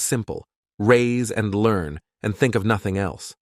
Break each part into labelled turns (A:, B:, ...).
A: simple: raise and learn, and think of nothing else.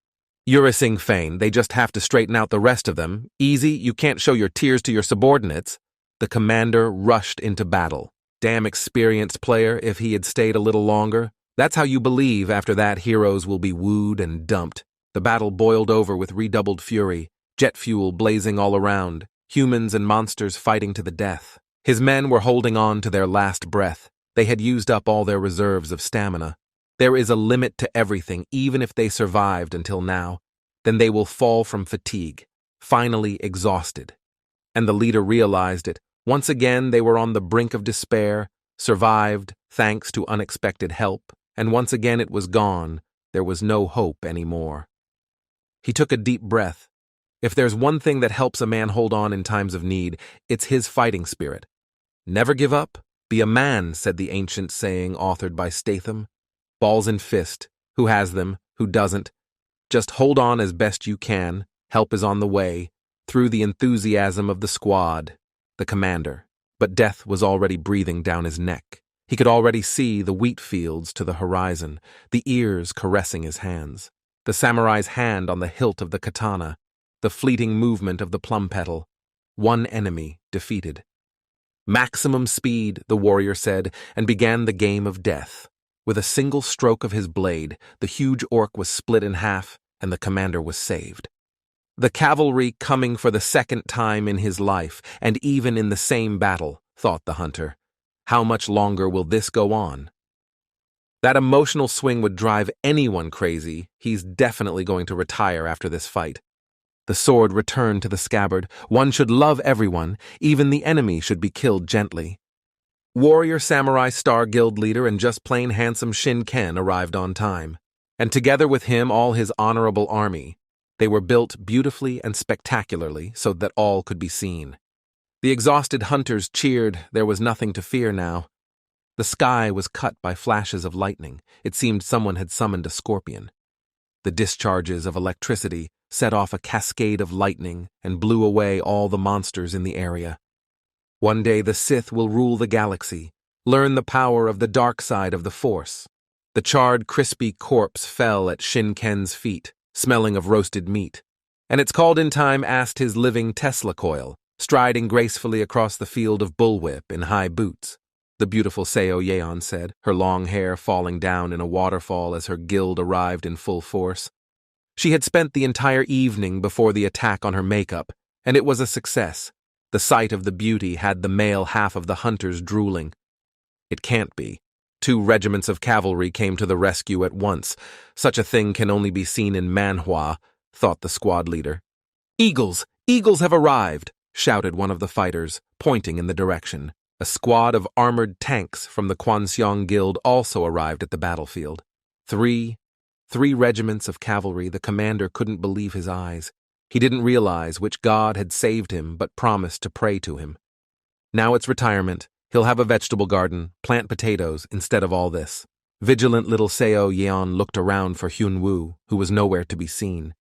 A: Urising Fane, they just have to straighten out the rest of them. Easy, you can't show your tears to your subordinates. The commander rushed into battle. Damn experienced player, if he had stayed a little longer. That's how you believe after that heroes will be wooed and dumped. The battle boiled over with redoubled fury, jet fuel blazing all around, humans and monsters fighting to the death. His men were holding on to their last breath. They had used up all their reserves of stamina. There is a limit to everything, even if they survived until now. Then they will fall from fatigue, finally exhausted. And the leader realized it. Once again, they were on the brink of despair, survived thanks to unexpected help, and once again it was gone. There was no hope anymore. He took a deep breath. If there's one thing that helps a man hold on in times of need, it's his fighting spirit. Never give up, be a man, said the ancient saying authored by Statham. Balls in fist, who has them, who doesn't. Just hold on as best you can, help is on the way, through the enthusiasm of the squad, the commander. But death was already breathing down his neck. He could already see the wheat fields to the horizon, the ears caressing his hands, the samurai's hand on the hilt of the katana, the fleeting movement of the plum petal. One enemy defeated. Maximum speed, the warrior said, and began the game of death. With a single stroke of his blade, the huge orc was split in half, and the commander was saved. The cavalry coming for the second time in his life, and even in the same battle, thought the hunter. How much longer will this go on? That emotional swing would drive anyone crazy. He's definitely going to retire after this fight. The sword returned to the scabbard. One should love everyone. Even the enemy should be killed gently. Warrior Samurai Star Guild leader and just plain handsome Shin Ken arrived on time. And together with him all his honorable army. They were built beautifully and spectacularly so that all could be seen. The exhausted hunters cheered. There was nothing to fear now. The sky was cut by flashes of lightning. It seemed someone had summoned a scorpion. The discharges of electricity set off a cascade of lightning and blew away all the monsters in the area. One day the Sith will rule the galaxy, learn the power of the dark side of the Force. The charred, crispy corpse fell at Shin Ken's feet, smelling of roasted meat, and its called in time asked his living Tesla coil, striding gracefully across the field of bullwhip in high boots. The beautiful Seo Yeon said, her long hair falling down in a waterfall as her guild arrived in full force. She had spent the entire evening before the attack on her makeup, and it was a success. The sight of the beauty had the male half of the hunters drooling. It can't be. 2 regiments of cavalry came to the rescue at once. Such a thing can only be seen in Manhwa, thought the squad leader. Eagles! Eagles have arrived! Shouted one of the fighters, pointing in the direction. A squad of armored tanks from the Kwanseong Guild also arrived at the battlefield. Three regiments of cavalry. The commander couldn't believe his eyes. He didn't realize which god had saved him but promised to pray to him. Now it's retirement. He'll have a vegetable garden, plant potatoes instead of all this. Vigilant little Seo Yeon looked around for Hyun Woo, who was nowhere to be seen.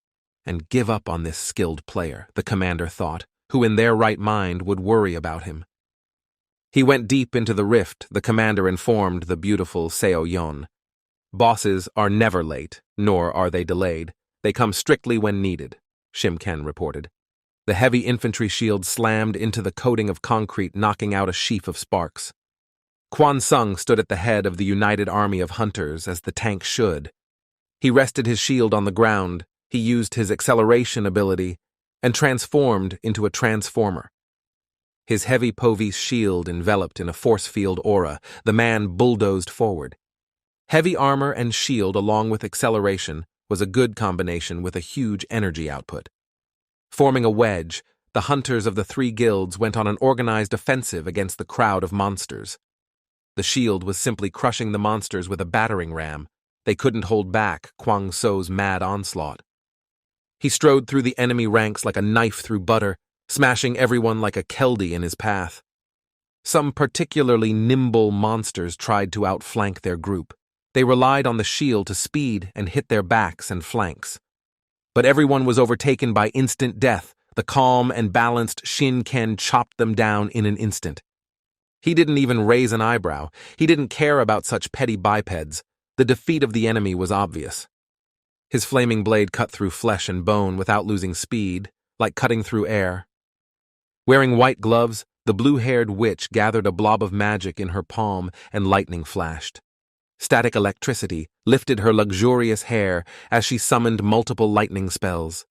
A: And give up on this skilled player, the commander thought, who in their right mind would worry about him. He went deep into the rift, the commander informed the beautiful Seo Yeon. Bosses are never late, nor are they delayed. They come strictly when needed, Shim Ken reported. The heavy infantry shield slammed into the coating of concrete, knocking out a sheaf of sparks. Kwan Sung stood at the head of the united army of hunters, as the tank should. He rested his shield on the ground, he used his acceleration ability, and transformed into a transformer. His heavy Povis shield enveloped in a force field aura, the man bulldozed forward. Heavy armor and shield along with acceleration was a good combination with a huge energy output. Forming a wedge, the hunters of the 3 guilds went on an organized offensive against the crowd of monsters. The shield was simply crushing the monsters with a battering ram. They couldn't hold back Kwang So's mad onslaught. He strode through the enemy ranks like a knife through butter, smashing everyone like a Keldy in his path. Some particularly nimble monsters tried to outflank their group. They relied on the shield to speed and hit their backs and flanks. But everyone was overtaken by instant death. The calm and balanced Shin Ken chopped them down in an instant. He didn't even raise an eyebrow. He didn't care about such petty bipeds. The defeat of the enemy was obvious. His flaming blade cut through flesh and bone without losing speed, like cutting through air. Wearing white gloves, the blue-haired witch gathered a blob of magic in her palm and lightning flashed. Static electricity lifted her luxurious hair as she summoned multiple lightning spells.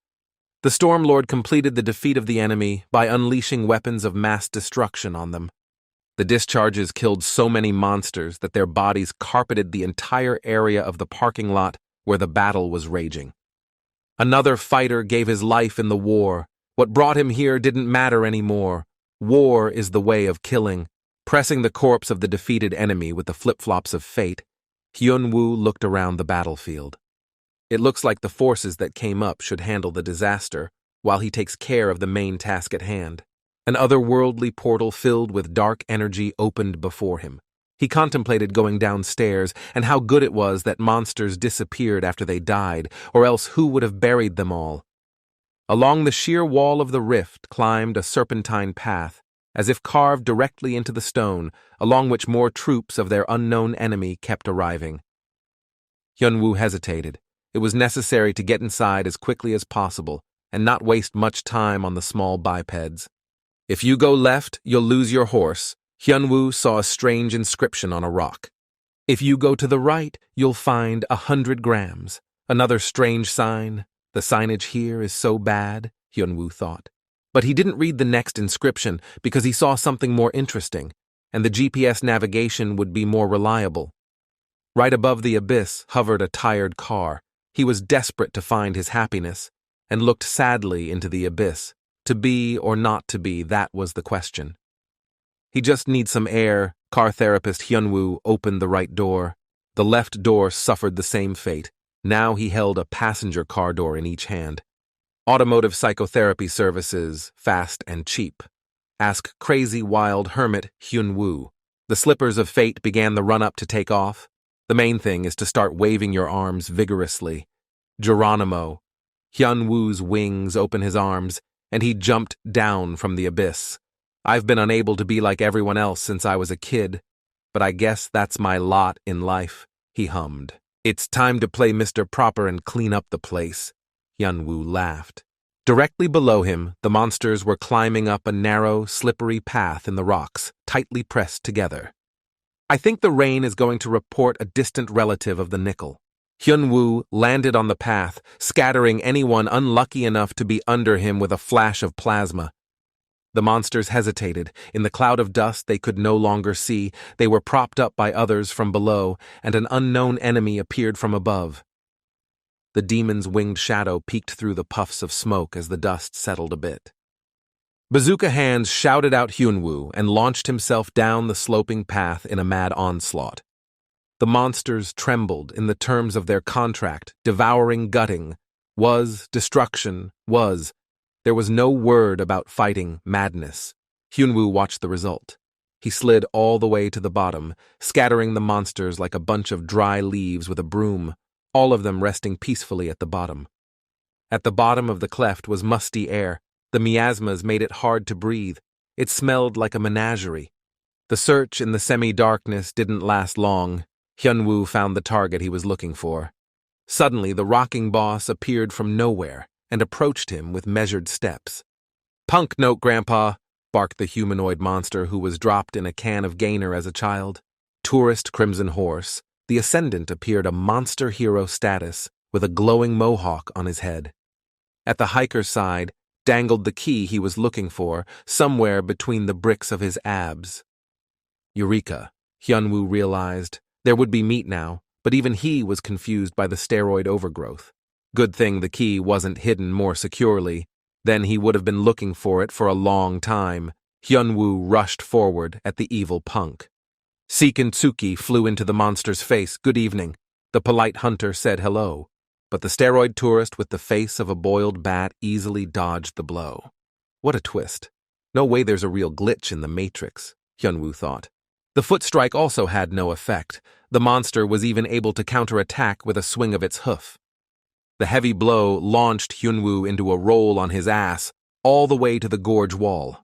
A: The Storm Lord completed the defeat of the enemy by unleashing weapons of mass destruction on them. The discharges killed so many monsters that their bodies carpeted the entire area of the parking lot where the battle was raging. Another fighter gave his life in the war. What brought him here didn't matter anymore. War is the way of killing. Pressing the corpse of the defeated enemy with the flip-flops of fate, Hyun-woo looked around the battlefield. It looks like the forces that came up should handle the disaster, while he takes care of the main task at hand. An otherworldly portal filled with dark energy opened before him. He contemplated going downstairs and how good it was that monsters disappeared after they died, or else who would have buried them all? Along the sheer wall of the rift climbed a serpentine path, as if carved directly into the stone, along which more troops of their unknown enemy kept arriving. Hyun-woo hesitated. It was necessary to get inside as quickly as possible and not waste much time on the small bipeds. If you go left, you'll lose your horse. Hyun-woo saw a strange inscription on a rock. If you go to the right, you'll find 100 grams. Another strange sign. The signage here is so bad, Hyun-woo thought. But he didn't read the next inscription because he saw something more interesting, and the GPS navigation would be more reliable. Right above the abyss hovered a tired car. He was desperate to find his happiness, and looked sadly into the abyss. To be or not to be, that was the question. He just needs some air. Car therapist Hyun-woo opened the right door. The left door suffered the same fate. Now he held a passenger car door in each hand. Automotive psychotherapy services, fast and cheap. Ask crazy wild hermit Hyun-woo. The slippers of fate began the run-up to take off. The main thing is to start waving your arms vigorously. Geronimo. Hyun-woo's wings open his arms, and he jumped down from the abyss. I've been unable to be like everyone else since I was a kid, but I guess that's my lot in life, he hummed. It's time to play Mr. Proper and clean up the place. Hyun-woo laughed. Directly below him, the monsters were climbing up a narrow, slippery path in the rocks, tightly pressed together. I think the rain is going to report a distant relative of the nickel. Hyun-woo landed on the path, scattering anyone unlucky enough to be under him with a flash of plasma. The monsters hesitated. In the cloud of dust they could no longer see. They were propped up by others from below, and an unknown enemy appeared from above. The demon's winged shadow peeked through the puffs of smoke as the dust settled a bit. Bazooka Hands shouted out Hyun-woo and launched himself down the sloping path in a mad onslaught. The monsters trembled in the terms of their contract, devouring, gutting. Was, destruction, was. There was no word about fighting, madness. Hyun-woo watched the result. He slid all the way to the bottom, scattering the monsters like a bunch of dry leaves with a broom, all of them resting peacefully at the bottom. At the bottom of the cleft was musty air. The miasmas made it hard to breathe. It smelled like a menagerie. The search in the semi-darkness didn't last long. Hyun-woo found the target he was looking for. Suddenly, the rocking boss appeared from nowhere and approached him with measured steps. "Punk note, Grandpa," barked the humanoid monster who was dropped in a can of Gainer as a child. Tourist Crimson Horse, the Ascendant appeared a monster hero status with a glowing mohawk on his head. At the hiker's side dangled the key he was looking for, somewhere between the bricks of his abs. Eureka, Hyun-woo realized. There would be meat now, but even he was confused by the steroid overgrowth. Good thing the key wasn't hidden more securely. Then he would have been looking for it for a long time. Hyun-woo rushed forward at the evil punk. Seikentsuki flew into the monster's face. "Good evening." The polite hunter said hello, but the steroid tourist with the face of a boiled bat easily dodged the blow. What a twist. No way there's a real glitch in the Matrix, Hyun-woo thought. The foot strike also had no effect. The monster was even able to counterattack with a swing of its hoof. The heavy blow launched Hyun-woo into a roll on his ass, all the way to the gorge wall.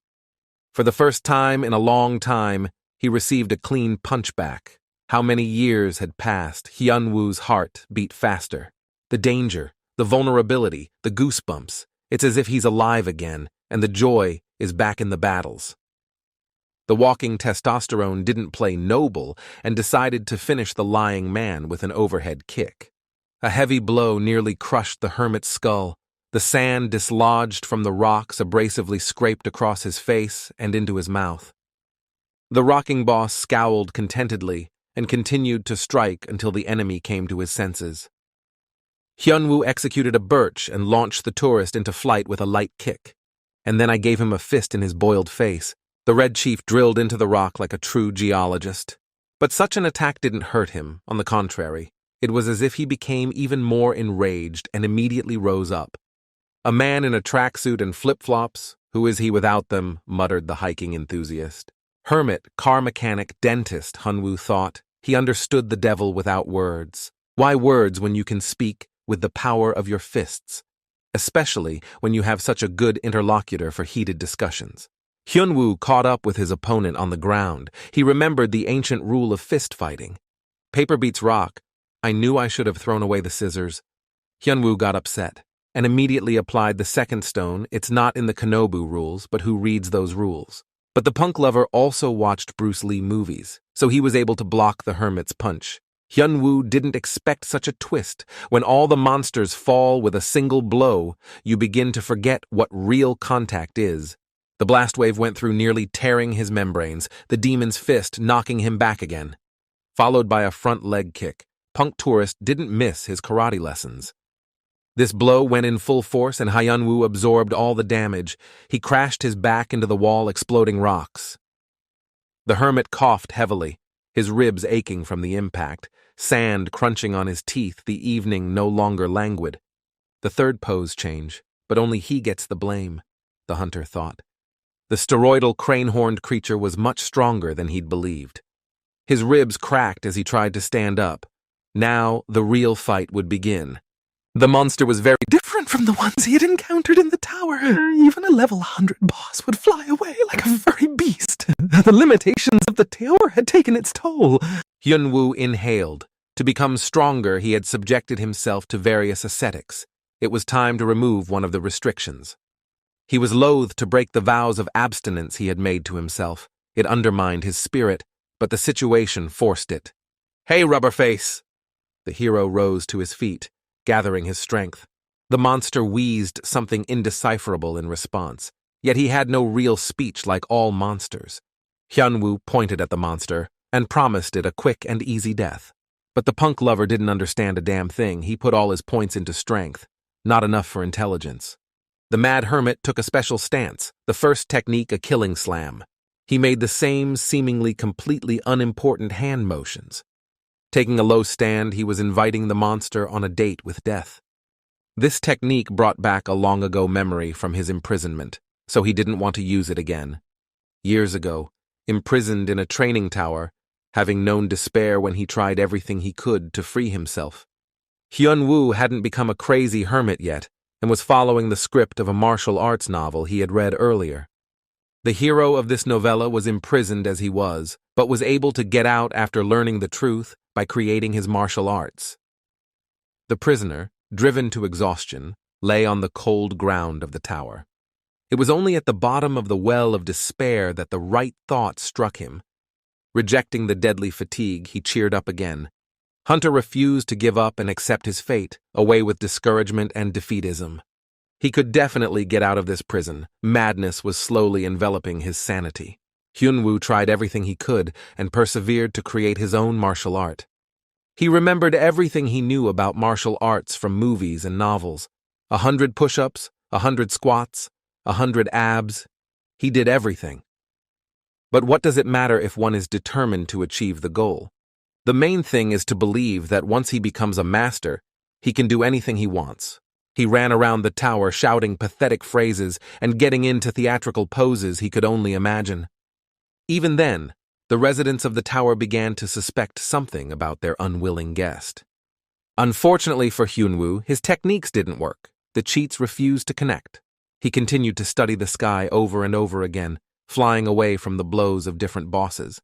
A: For the first time in a long time, he received a clean punchback. How many years had passed? Hyunwoo's heart beat faster. The danger, the vulnerability, the goosebumps. It's as if he's alive again, and the joy is back in the battles. The walking testosterone didn't play noble and decided to finish the lying man with an overhead kick. A heavy blow nearly crushed the hermit's skull. The sand dislodged from the rocks abrasively scraped across his face and into his mouth. The rocking boss scowled contentedly and continued to strike until the enemy came to his senses. Hyunwoo executed a birch and launched the tourist into flight with a light kick. And then I gave him a fist in his boiled face. The Red Chief drilled into the rock like a true geologist. But such an attack didn't hurt him, on the contrary. It was as if he became even more enraged and immediately rose up. A man in a tracksuit and flip-flops, who is he without them, muttered the hiking enthusiast. Hermit, car mechanic, dentist, Hyunwoo thought. He understood the devil without words. Why words when you can speak with the power of your fists? Especially when you have such a good interlocutor for heated discussions. Hyunwoo caught up with his opponent on the ground. He remembered the ancient rule of fist fighting. Paper beats rock. I knew I should have thrown away the scissors. Hyunwoo got upset and immediately applied the second stone. It's not in the Kanobu rules, but who reads those rules? But the punk lover also watched Bruce Lee movies, so he was able to block the hermit's punch. Hyunwoo didn't expect such a twist. When all the monsters fall with a single blow, you begin to forget what real contact is. The blast wave went through, nearly tearing his membranes, the demon's fist knocking him back again. Followed by a front leg kick, punk tourist didn't miss his karate lessons. This blow went in full force and Hyunwoo absorbed all the damage. He crashed his back into the wall, exploding rocks. The hermit coughed heavily, his ribs aching from the impact, sand crunching on his teeth, the evening no longer languid. The third pose change, but only he gets the blame, the hunter thought. The steroidal crane-horned creature was much stronger than he'd believed. His ribs cracked as he tried to stand up. Now the real fight would begin. The monster was very different from the ones he had encountered in the tower. Even a level 100 boss would fly away like a furry beast. The limitations of the tower had taken its toll. Hyunwoo inhaled. To become stronger, he had subjected himself to various ascetics. It was time to remove one of the restrictions. He was loath to break the vows of abstinence he had made to himself. It undermined his spirit, but the situation forced it. "Hey, Rubberface!" The hero rose to his feet, gathering his strength. The monster wheezed something indecipherable in response, yet he had no real speech like all monsters. Hyunwoo pointed at the monster and promised it a quick and easy death. But the punk lover didn't understand a damn thing. He put all his points into strength, not enough for intelligence. The mad hermit took a special stance, the first technique a killing slam. He made the same seemingly completely unimportant hand motions. Taking a low stand, he was inviting the monster on a date with death. This technique brought back a long-ago memory from his imprisonment, so he didn't want to use it again. Years ago, imprisoned in a training tower, having known despair when he tried everything he could to free himself. Hyunwoo hadn't become a crazy hermit yet, and was following the script of a martial arts novel he had read earlier. The hero of this novella was imprisoned as he was, but was able to get out after learning the truth by creating his martial arts. The prisoner, driven to exhaustion, lay on the cold ground of the tower. It was only at the bottom of the well of despair that the right thought struck him. Rejecting the deadly fatigue, he cheered up again. Hunter refused to give up and accept his fate, away with discouragement and defeatism. He could definitely get out of this prison. Madness was slowly enveloping his sanity. Hyunwoo tried everything he could and persevered to create his own martial art. He remembered everything he knew about martial arts from movies and novels. 100 push-ups, 100 squats, 100 abs. He did everything. But what does it matter if one is determined to achieve the goal? The main thing is to believe that once he becomes a master, he can do anything he wants. He ran around the tower shouting pathetic phrases and getting into theatrical poses he could only imagine. Even then, the residents of the tower began to suspect something about their unwilling guest. Unfortunately for Hyunwoo, his techniques didn't work. The cheats refused to connect. He continued to study the sky over and over again, flying away from the blows of different bosses.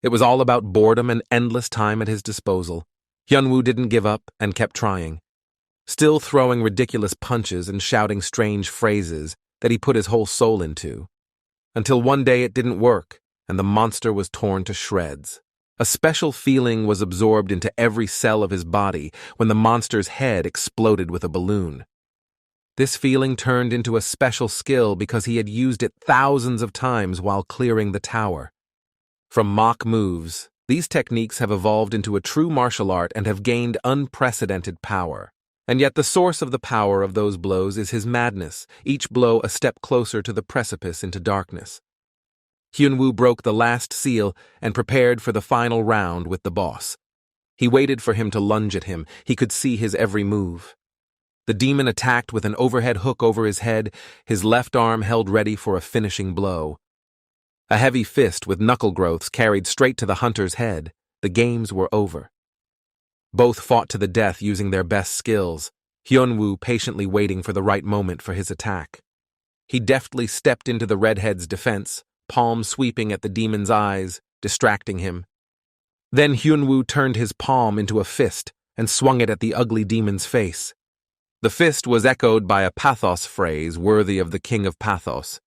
A: It was all about boredom and endless time at his disposal. Hyunwoo didn't give up and kept trying, still throwing ridiculous punches and shouting strange phrases that he put his whole soul into, until one day it didn't work and the monster was torn to shreds. A special feeling was absorbed into every cell of his body when the monster's head exploded with a balloon. This feeling turned into a special skill because he had used it thousands of times while clearing the tower. From mock moves, these techniques have evolved into a true martial art and have gained unprecedented power. And yet the source of the power of those blows is his madness, each blow a step closer to the precipice into darkness. Hyunwoo broke the last seal and prepared for the final round with the boss. He waited for him to lunge at him. He could see his every move. The demon attacked with an overhead hook over his head, his left arm held ready for a finishing blow. A heavy fist with knuckle growths carried straight to the hunter's head. The games were over. Both fought to the death using their best skills, Hyunwoo patiently waiting for the right moment for his attack. He deftly stepped into the redhead's defense, palm sweeping at the demon's eyes, distracting him. Then Hyunwoo turned his palm into a fist and swung it at the ugly demon's face. The fist was echoed by a pathos phrase worthy of the king of pathos.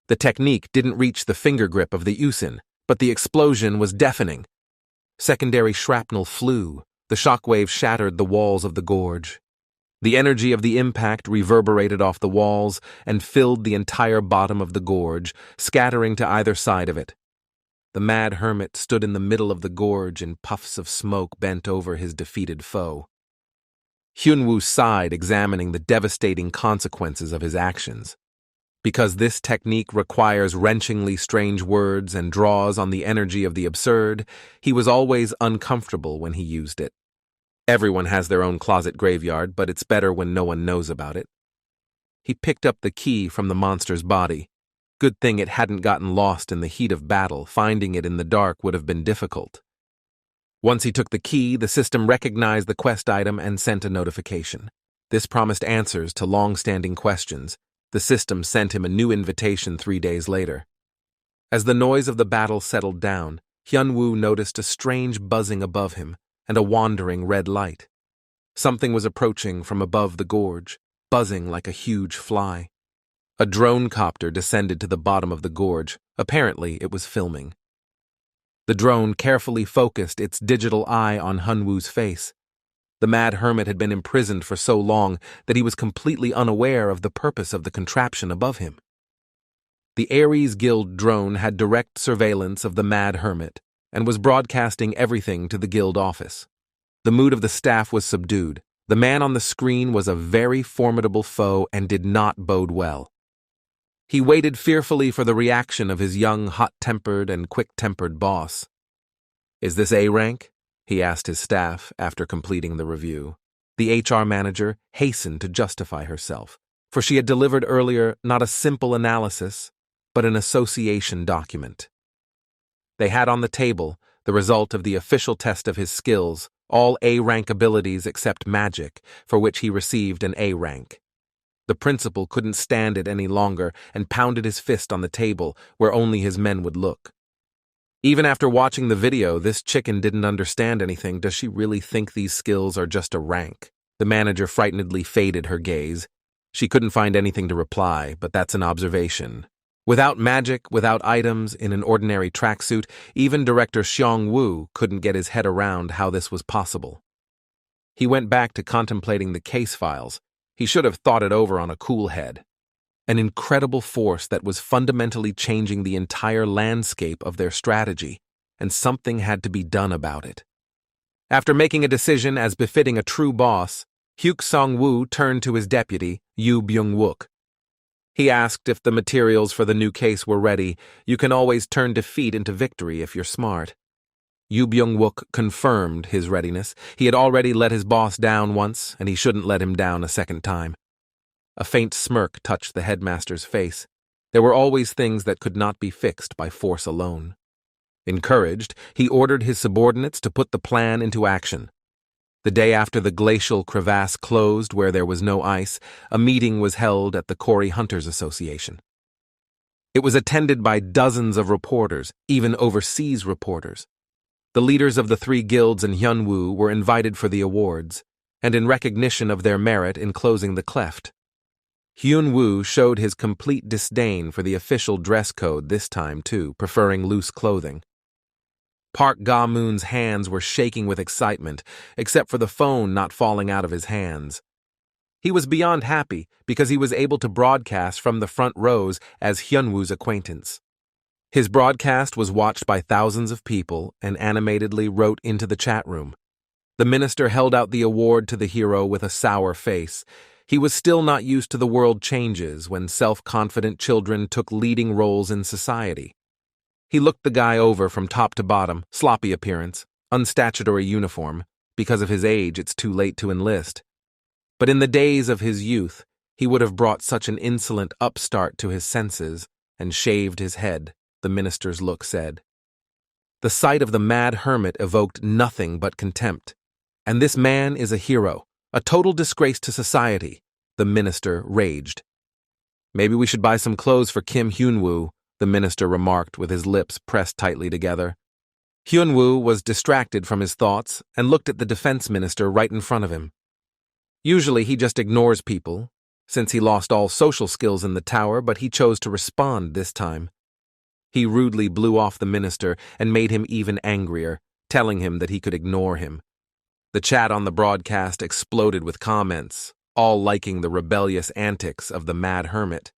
A: The technique didn't reach the finger grip of the Usin, but the explosion was deafening. Secondary shrapnel flew. The shockwave shattered the walls of the gorge. The energy of the impact reverberated off the walls and filled the entire bottom of the gorge, scattering to either side of it. The mad hermit stood in the middle of the gorge in puffs of smoke bent over his defeated foe. Hyunwoo sighed, examining the devastating consequences of his actions. Because this technique requires wrenchingly strange words and draws on the energy of the absurd, he was always uncomfortable when he used it. Everyone has their own closet graveyard, but it's better when no one knows about it. He picked up the key from the monster's body. Good thing it hadn't gotten lost in the heat of battle. Finding it in the dark would have been difficult. Once he took the key, the system recognized the quest item and sent a notification. This promised answers to long-standing questions. The system sent him a new invitation 3 days later. As the noise of the battle settled down, Hyunwoo noticed a strange buzzing above him and a wandering red light. Something was approaching from above the gorge, buzzing like a huge fly. A drone copter descended to the bottom of the gorge. Apparently, it was filming. The drone carefully focused its digital eye on Hyunwoo's face. The mad hermit had been imprisoned for so long that he was completely unaware of the purpose of the contraption above him. The Ares Guild drone had direct surveillance of the mad hermit and was broadcasting everything to the guild office. The mood of the staff was subdued. The man on the screen was a very formidable foe and did not bode well. He waited fearfully for the reaction of his young, hot-tempered and quick-tempered boss. "Is this A rank?" he asked his staff after completing the review. The HR manager hastened to justify herself, for she had delivered earlier not a simple analysis, but an association document. They had on the table the result of the official test of his skills, all A-rank abilities except magic, for which he received an A rank. The principal couldn't stand it any longer and pounded his fist on the table where only his men would look. Even after watching the video, this chicken didn't understand anything. Does she really think these skills are just a rank? The manager frightenedly faded her gaze. She couldn't find anything to reply, but that's an observation. Without magic, without items, in an ordinary tracksuit, even Director Xiong-woo couldn't get his head around how this was possible. He went back to contemplating the case files. He should have thought it over on a cool head. An incredible force that was fundamentally changing the entire landscape of their strategy, and something had to be done about it. After making a decision as befitting a true boss, Hyuk Song-woo turned to his deputy, Yoo Byung-wook. He asked if the materials for the new case were ready. You can always turn defeat into victory if you're smart. Yoo Byung-wook confirmed his readiness. He had already let his boss down once, and he shouldn't let him down a second time. A faint smirk touched the headmaster's face. There were always things that could not be fixed by force alone. Encouraged, he ordered his subordinates to put the plan into action. The day after the glacial crevasse closed where there was no ice, a meeting was held at the Cory Hunters Association. It was attended by dozens of reporters, even overseas reporters. The leaders of the three guilds in Hyunwoo were invited for the awards, and in recognition of their merit in closing the cleft. Hyunwoo showed his complete disdain for the official dress code this time too, preferring loose clothing. Park Ga-moon's hands were shaking with excitement, except for the phone not falling out of his hands. He was beyond happy because he was able to broadcast from the front rows as Hyunwoo's acquaintance. His broadcast was watched by thousands of people and animatedly wrote into the chat room. The minister held out the award to the hero with a sour face. He was still not used to the world changes when self-confident children took leading roles in society. He looked the guy over from top to bottom, sloppy appearance, unstatutory uniform. Because of his age, it's too late to enlist. But in the days of his youth, he would have brought such an insolent upstart to his senses and shaved his head, the minister's look said. The sight of the mad hermit evoked nothing but contempt. And this man is a hero, a total disgrace to society, the minister raged. Maybe we should buy some clothes for Kim Hyunwoo, the minister remarked with his lips pressed tightly together. Hyunwoo was distracted from his thoughts and looked at the defense minister right in front of him. Usually he just ignores people, since he lost all social skills in the tower, but he chose to respond this time. He rudely blew off the minister and made him even angrier, telling him that he could ignore him. The chat on the broadcast exploded with comments, all liking the rebellious antics of the mad hermit.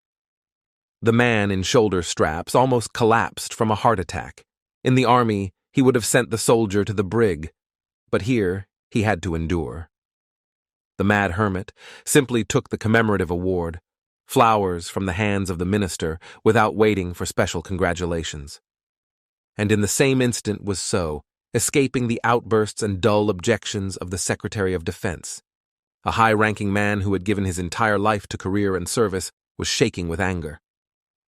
A: The man in shoulder straps almost collapsed from a heart attack. In the army, he would have sent the soldier to the brig, but here he had to endure. The mad hermit simply took the commemorative award, flowers from the hands of the minister, without waiting for special congratulations. And in the same instant was so, escaping the outbursts and dull objections of the Secretary of Defense. A high-ranking man who had given his entire life to career and service was shaking with anger.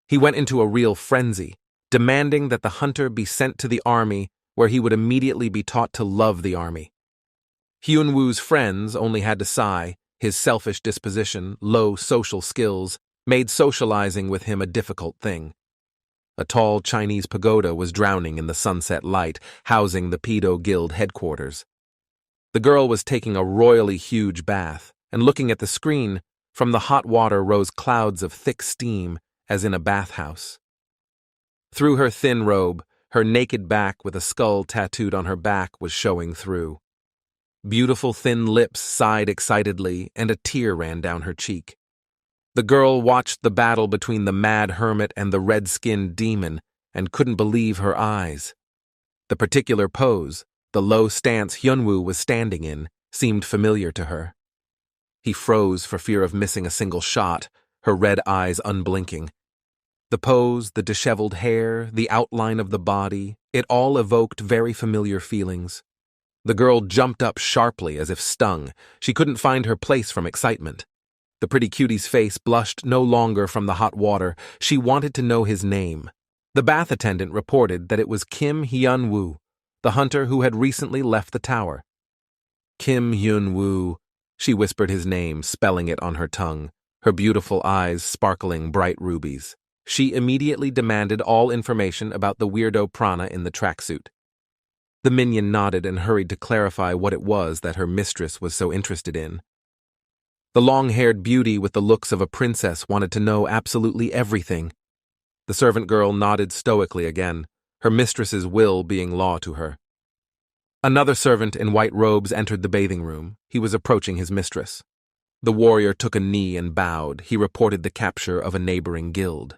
A: He went into a real frenzy, demanding that the hunter be sent to the army where he would immediately be taught to love the army. Hyunwoo's friends only had to sigh. His selfish disposition, low social skills, made socializing with him a difficult thing. A tall Chinese pagoda was drowning in the sunset light, housing the Pedo Guild headquarters. The girl was taking a royally huge bath, and looking at the screen, from the hot water rose clouds of thick steam, as in a bathhouse. Through her thin robe, her naked back with a skull tattooed on her back was showing through. Beautiful thin lips sighed excitedly, and a tear ran down her cheek. The girl watched the battle between the mad hermit and the red-skinned demon and couldn't believe her eyes. The particular pose, the low stance Hyunwoo was standing in, seemed familiar to her. He froze for fear of missing a single shot, her red eyes unblinking. The pose, the disheveled hair, the outline of the body, it all evoked very familiar feelings. The girl jumped up sharply as if stung. She couldn't find her place from excitement. The pretty cutie's face blushed no longer from the hot water. She wanted to know his name. The bath attendant reported that it was Kim Hyunwoo, the hunter who had recently left the tower. Kim Hyunwoo, she whispered his name, spelling it on her tongue, her beautiful eyes sparkling bright rubies. She immediately demanded all information about the weirdo prana in the tracksuit. The minion nodded and hurried to clarify what it was that her mistress was so interested in. The long-haired beauty with the looks of a princess wanted to know absolutely everything. The servant girl nodded stoically again, her mistress's will being law to her. Another servant in white robes entered the bathing room. He was approaching his mistress. The warrior took a knee and bowed. He reported the capture of a neighboring guild.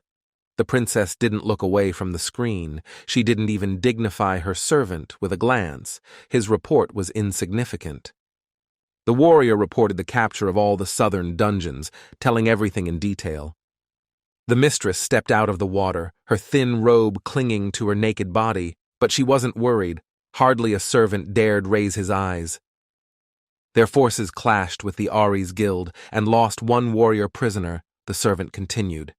A: The princess didn't look away from the screen. She didn't even dignify her servant with a glance. His report was insignificant. The warrior reported the capture of all the southern dungeons, telling everything in detail. The mistress stepped out of the water, her thin robe clinging to her naked body, but she wasn't worried. Hardly a servant dared raise his eyes. Their forces clashed with the Ari's guild and lost one warrior prisoner, the servant continued.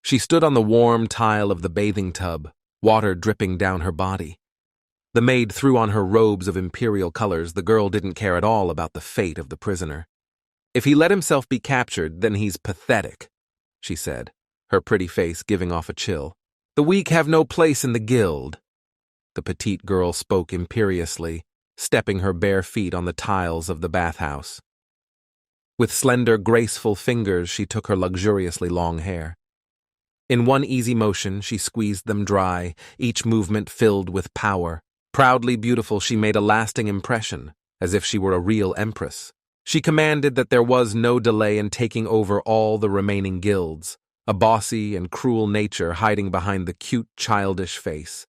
A: She stood on the warm tile of the bathing tub, water dripping down her body. The maid threw on her robes of imperial colors. The girl didn't care at all about the fate of the prisoner. If he let himself be captured, then he's pathetic, she said, her pretty face giving off a chill. The weak have no place in the guild. the petite girl spoke imperiously, stepping her bare feet on the tiles of the bathhouse. With slender, graceful fingers, she took her luxuriously long hair. In one easy motion, she squeezed them dry, each movement filled with power. Proudly beautiful, she made a lasting impression, as if she were a real empress. She commanded that there was no delay in taking over all the remaining guilds, a bossy and cruel nature hiding behind the cute, childish face.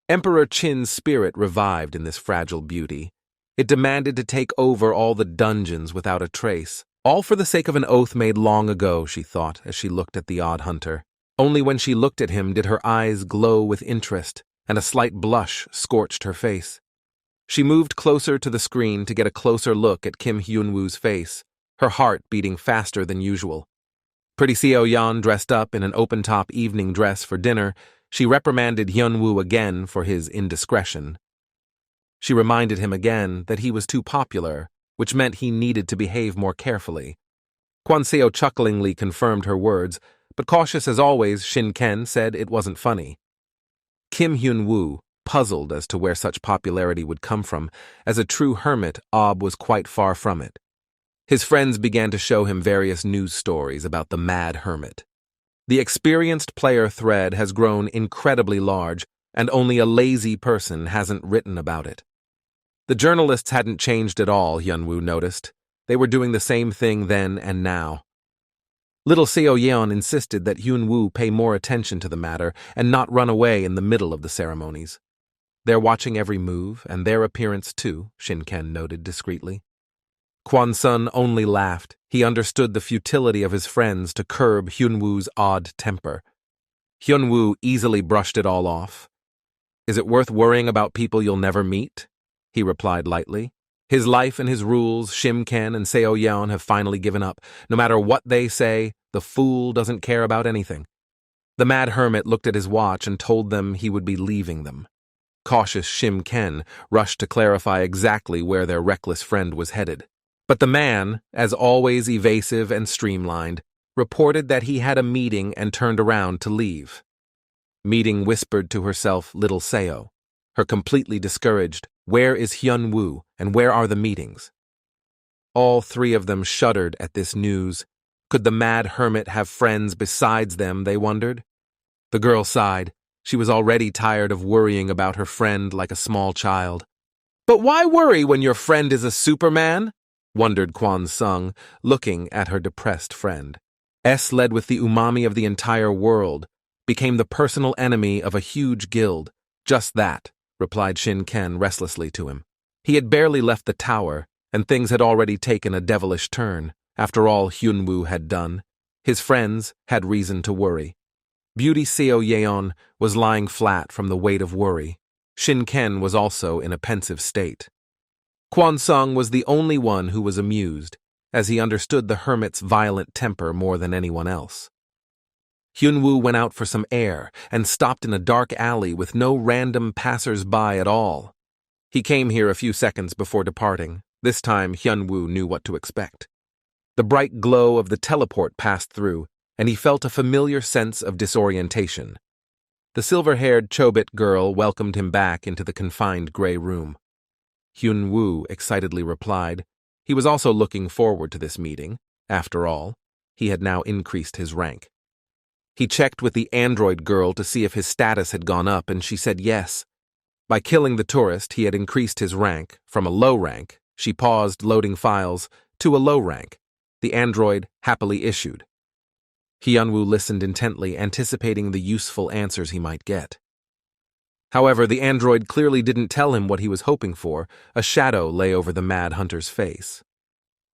A: Emperor Qin's spirit revived in this fragile beauty. It demanded to take over all the dungeons without a trace, all for the sake of an oath made long ago, she thought as she looked at the odd hunter. Only when she looked at him did her eyes glow with interest, and a slight blush scorched her face. She moved closer to the screen to get a closer look at Kim Hyun-woo's face, her heart beating faster than usual. Pretty Seo Yeon dressed up in an open-top evening dress for dinner, she reprimanded Hyun-woo again for his indiscretion. She reminded him again that he was too popular, which meant he needed to behave more carefully. Kwon Seo chucklingly confirmed her words, but cautious as always, Shin Ken said it wasn't funny. Kim Hyun-woo, puzzled as to where such popularity would come from, as a true hermit, Ob was quite far from it. His friends began to show him various news stories about the mad hermit. The experienced player thread has grown incredibly large, and only a lazy person hasn't written about it. The journalists hadn't changed at all, Hyun-woo noticed. They were doing the same thing then and now. Little Seo Yeon insisted that Hyun-woo pay more attention to the matter and not run away in the middle of the ceremonies. They're watching every move, and their appearance too, Shin Ken noted discreetly. Kwon-sun only laughed. He understood the futility of his friends to curb Hyun-woo's odd temper. Hyun-woo easily brushed it all off. "Is it worth worrying about people you'll never meet?" he replied lightly. His life and his rules, Shim Ken and Seo Yeon have finally given up. No matter what they say, the fool doesn't care about anything. The mad hermit looked at his watch and told them he would be leaving them. Cautious Shim Ken rushed to clarify exactly where their reckless friend was headed. But the man, as always evasive and streamlined, reported that he had a meeting and turned around to leave. Meeting whispered to herself little Seo. Her completely discouraged, "Where is Hyun-woo, and where are the meetings?" All three of them shuddered at this news. Could the mad hermit have friends besides them, they wondered? The girl sighed. She was already tired of worrying about her friend like a small child. "But why worry when your friend is a Superman?" wondered Kwon-sung, looking at her depressed friend. S led with the umami of the entire world, became the personal enemy of a huge guild. "Just that," replied Shin Ken restlessly to him. He had barely left the tower, and things had already taken a devilish turn. After all Hyun-woo had done, his friends had reason to worry. Beauty Seo Yeon was lying flat from the weight of worry. Shin Ken was also in a pensive state. Kwon-sung was the only one who was amused, as he understood the hermit's violent temper more than anyone else. Hyun-woo went out for some air and stopped in a dark alley with no random passers-by at all. He came here a few seconds before departing. This time Hyun-woo knew what to expect. The bright glow of the teleport passed through, and he felt a familiar sense of disorientation. The silver-haired Chobit girl welcomed him back into the confined gray room. Hyun-woo excitedly replied. He was also looking forward to this meeting. After all, he had now increased his rank. He checked with the android girl to see if his status had gone up, and she said yes. By killing the tourist, he had increased his rank from a low rank, she paused loading files, to a low rank. The android happily issued. Hyun-woo listened intently, anticipating the useful answers he might get. However, the android clearly didn't tell him what he was hoping for. A shadow lay over the mad hunter's face.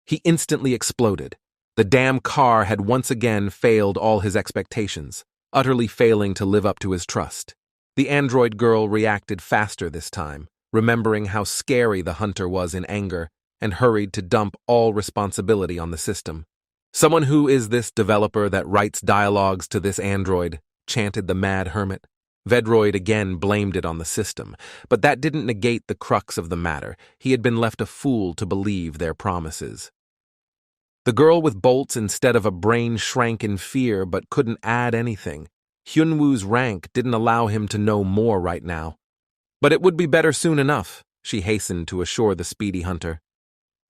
A: He instantly exploded. The damn car had once again failed all his expectations, utterly failing to live up to his trust. The android girl reacted faster this time, remembering how scary the hunter was in anger, and hurried to dump all responsibility on the system. "Someone who is this developer that writes dialogues to this android," chanted the mad hermit. Vedroid again blamed it on the system, but that didn't negate the crux of the matter. He had been left a fool to believe their promises. The girl with bolts instead of a brain shrank in fear but couldn't add anything. Hyun-woo's rank didn't allow him to know more right now. But it would be better soon enough, she hastened to assure the speedy hunter.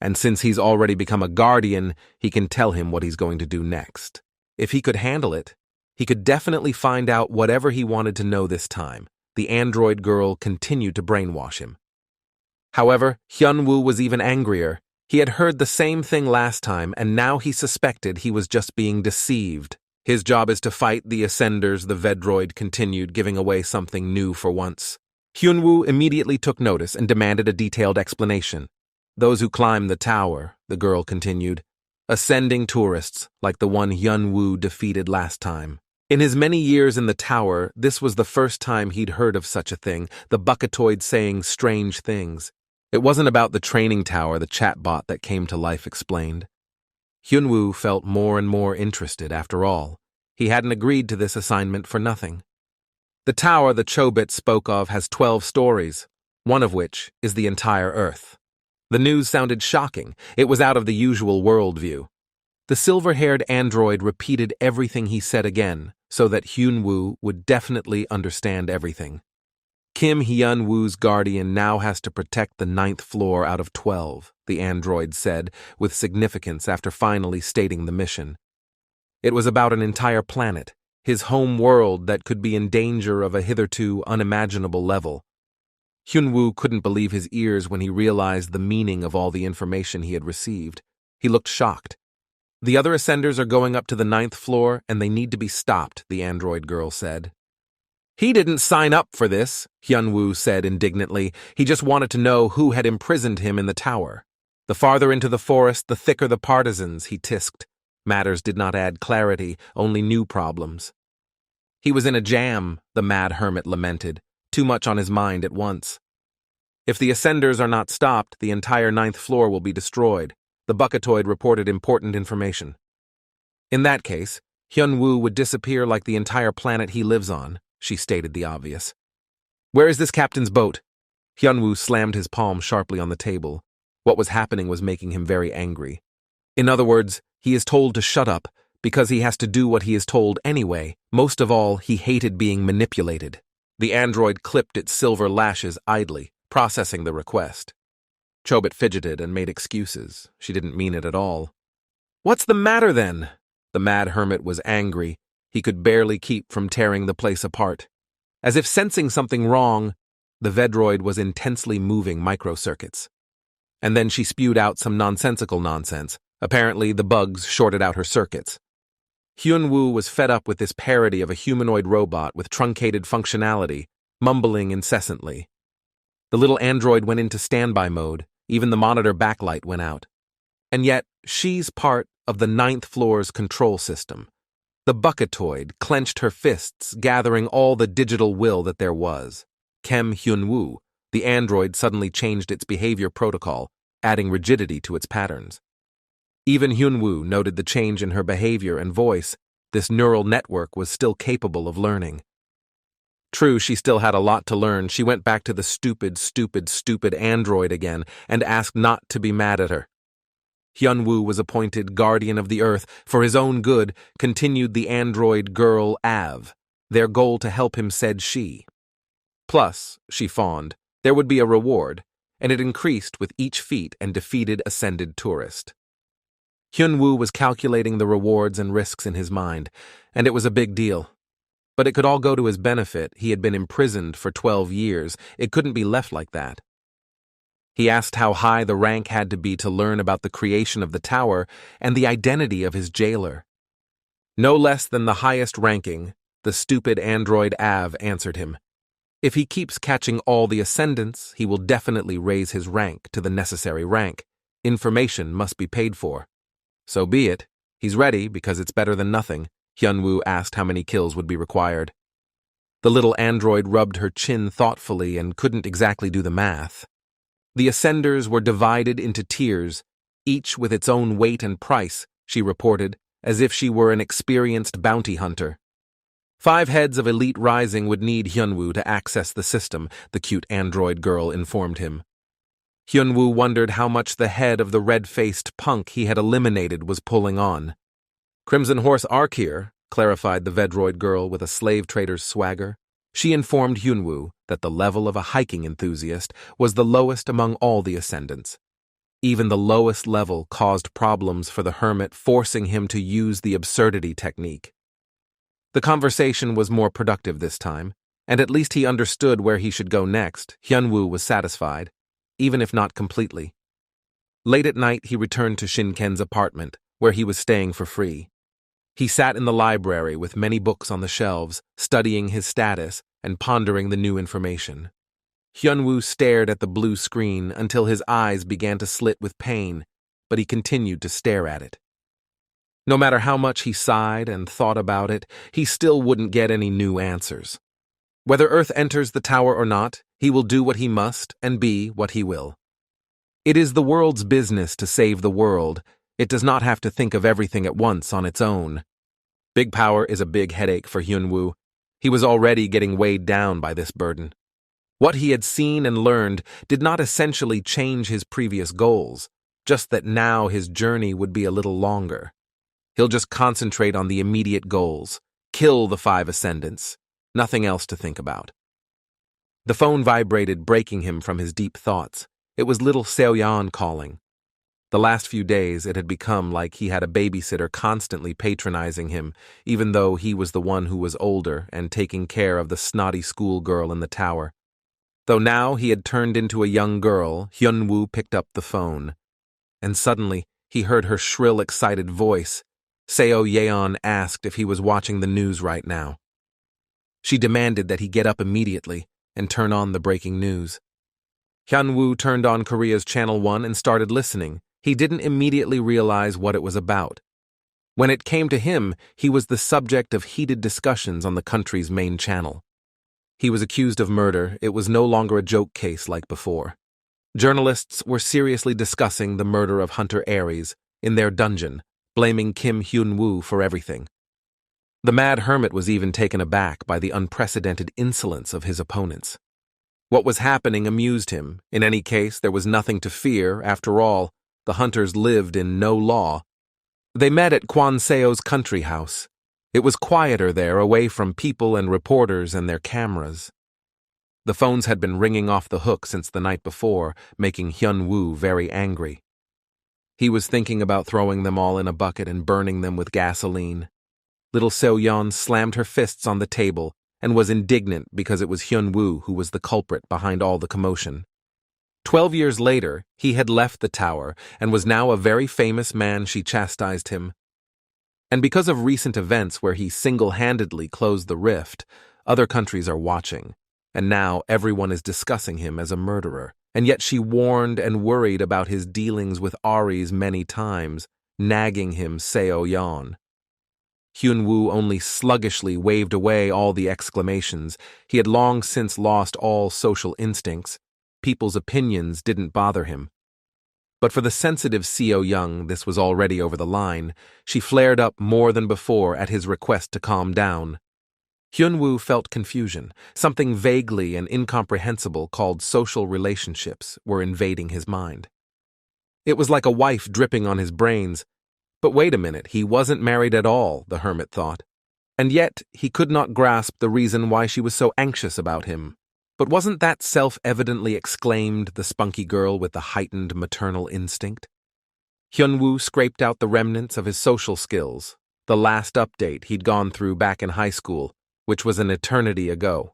A: And since he's already become a guardian, he can tell him what he's going to do next. If he could handle it, he could definitely find out whatever he wanted to know this time. The android girl continued to brainwash him. However, Hyunwoo was even angrier. He had heard the same thing last time, and now he suspected he was just being deceived. His job is to fight the Ascenders, the Vedroid continued, giving away something new for once. Hyunwoo immediately took notice and demanded a detailed explanation. Those who climb the tower, the girl continued, ascending tourists like the one Hyunwoo defeated last time. In his many years in the tower, this was the first time he'd heard of such a thing, the bucketoid saying strange things. It wasn't about the training tower the chatbot that came to life explained. Hyunwoo felt more and more interested after all. He hadn't agreed to this assignment for nothing. The tower the Chobit spoke of has 12 stories, one of which is the entire Earth. The news sounded shocking. It was out of the usual worldview. The silver-haired android repeated everything he said again, so that Hyunwoo would definitely understand everything. Kim Hyunwoo's guardian now has to protect the 9th floor out of 12, the android said, with significance after finally stating the mission. It was about an entire planet, his home world that could be in danger of a hitherto unimaginable level. Hyunwoo couldn't believe his ears when he realized the meaning of all the information he had received. He looked shocked. The other ascenders are going up to the 9th floor, and they need to be stopped, the android girl said. He didn't sign up for this, Hyunwoo said indignantly. He just wanted to know who had imprisoned him in the tower. The farther into the forest, the thicker the partisans, he tisked. Matters did not add clarity, only new problems. He was in a jam, the mad hermit lamented, too much on his mind at once. If the ascenders are not stopped, the entire 9th floor will be destroyed. The bucketoid reported important information. In that case, Hyunwoo would disappear like the entire planet he lives on, she stated the obvious. Where is this captain's boat? Hyunwoo slammed his palm sharply on the table. What was happening was making him very angry. In other words, he is told to shut up because he has to do what he is told anyway. Most of all, he hated being manipulated. The android clipped its silver lashes idly, processing the request. Chobit fidgeted and made excuses. She didn't mean it at all. What's the matter then? The mad hermit was angry. He could barely keep from tearing the place apart. As if sensing something wrong, the Vedroid was intensely moving microcircuits. And then she spewed out some nonsensical nonsense. Apparently, the bugs shorted out her circuits. Hyunwoo was fed up with this parody of a humanoid robot with truncated functionality, mumbling incessantly. The little android went into standby mode. Even the monitor backlight went out. And yet, she's part of the 9th floor's control system. The bucketoid clenched her fists, gathering all the digital will that there was. Kem Hyunwoo, the android suddenly changed its behavior protocol, adding rigidity to its patterns. Even Hyunwoo noted the change in her behavior and voice. This neural network was still capable of learning. True, she still had a lot to learn. She went back to the stupid android again and asked not to be mad at her. Hyunwoo was appointed guardian of the Earth for his own good, continued the android girl Av. Their goal to help him, said she. Plus, she fawned, there would be a reward, and it increased with each feat and defeated ascended tourist. Hyunwoo was calculating the rewards and risks in his mind, and it was a big deal. But it could all go to his benefit. He had been imprisoned for 12 years. It couldn't be left like that. He asked how high the rank had to be to learn about the creation of the tower and the identity of his jailer. No less than the highest ranking, the stupid android Av answered him. If he keeps catching all the ascendants, he will definitely raise his rank to the necessary rank. Information must be paid for. So be it. He's ready because it's better than nothing. Hyunwoo asked how many kills would be required. The little android rubbed her chin thoughtfully and couldn't exactly do the math. The ascenders were divided into tiers, each with its own weight and price, she reported, as if she were an experienced bounty hunter. 5 heads of elite rising would need Hyunwoo to access the system, the cute android girl informed him. Hyunwoo wondered how much the head of the red-faced punk he had eliminated was pulling on. Crimson Horse Arkir, clarified the Vedroid girl with a slave trader's swagger. She informed Hyunwoo that the level of a hiking enthusiast was the lowest among all the ascendants. Even the lowest level caused problems for the hermit, forcing him to use the absurdity technique. The conversation was more productive this time, and at least he understood where he should go next. Hyunwoo was satisfied, even if not completely. Late at night, he returned to Shinken's apartment, where he was staying for free. He sat in the library with many books on the shelves, studying his status and pondering the new information. Hyunwoo stared at the blue screen until his eyes began to slit with pain, but he continued to stare at it. No matter how much he sighed and thought about it, he still wouldn't get any new answers. Whether Earth enters the tower or not, he will do what he must and be what he will. It is the world's business to save the world. It does not have to think of everything at once on its own. Big power is a big headache for Hyunwoo. He was already getting weighed down by this burden. What he had seen and learned did not essentially change his previous goals, just that now his journey would be a little longer. He'll just concentrate on the immediate goals, kill the 5 ascendants, nothing else to think about. The phone vibrated, breaking him from his deep thoughts. It was little Seoyeon calling. The last few days it had become like he had a babysitter constantly patronizing him, even though he was the one who was older and taking care of the snotty schoolgirl in the tower. Though now he had turned into a young girl, Hyunwoo picked up the phone. And suddenly, he heard her shrill, excited voice. Seo Yeon asked if he was watching the news right now. She demanded that he get up immediately and turn on the breaking news. Hyunwoo turned on Korea's Channel 1 and started listening. He didn't immediately realize what it was about. When it came to him, he was the subject of heated discussions on the country's main channel. He was accused of murder. It was no longer a joke case like before. Journalists were seriously discussing the murder of Hunter Aries in their dungeon, blaming Kim Hyunwoo for everything. The mad hermit was even taken aback by the unprecedented insolence of his opponents. What was happening amused him. In any case, there was nothing to fear. After all, the hunters lived in no law. They met at Kwan Seo's country house. It was quieter there, away from people and reporters and their cameras. The phones had been ringing off the hook since the night before, making Hyunwoo very angry. He was thinking about throwing them all in a bucket and burning them with gasoline. Little Seoyeon slammed her fists on the table and was indignant because it was Hyunwoo who was the culprit behind all the commotion. 12 years later, he had left the tower and was now a very famous man. She chastised him. And because of recent events where he single-handedly closed the rift, other countries are watching, and now everyone is discussing him as a murderer. And yet she warned and worried about his dealings with Aries many times, nagging him Seoyeon. Hyunwoo only sluggishly waved away all the exclamations. He had long since lost all social instincts. People's opinions didn't bother him. But for the sensitive Seoyeon, this was already over the line. She flared up more than before at his request to calm down. Hyunwoo felt confusion. Something vaguely and incomprehensible called social relationships were invading his mind. It was like a wife dripping on his brains. But wait a minute, he wasn't married at all, the hermit thought. And yet he could not grasp the reason why she was so anxious about him. But wasn't that self-evidently, exclaimed the spunky girl with the heightened maternal instinct? Hyunwoo scraped out the remnants of his social skills, the last update he'd gone through back in high school, which was an eternity ago.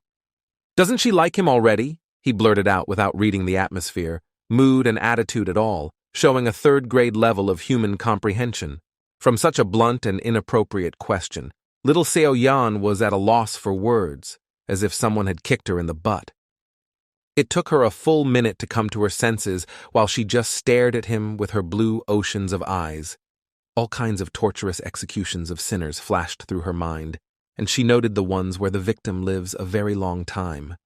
A: Doesn't she like him already? He blurted out without reading the atmosphere, mood and attitude at all, showing a third-grade level of human comprehension. From such a blunt and inappropriate question, little Seoyeon was at a loss for words, as if someone had kicked her in the butt. It took her a full minute to come to her senses while she just stared at him with her blue oceans of eyes. All kinds of torturous executions of sinners flashed through her mind, and she noted the ones where the victim lives a very long time.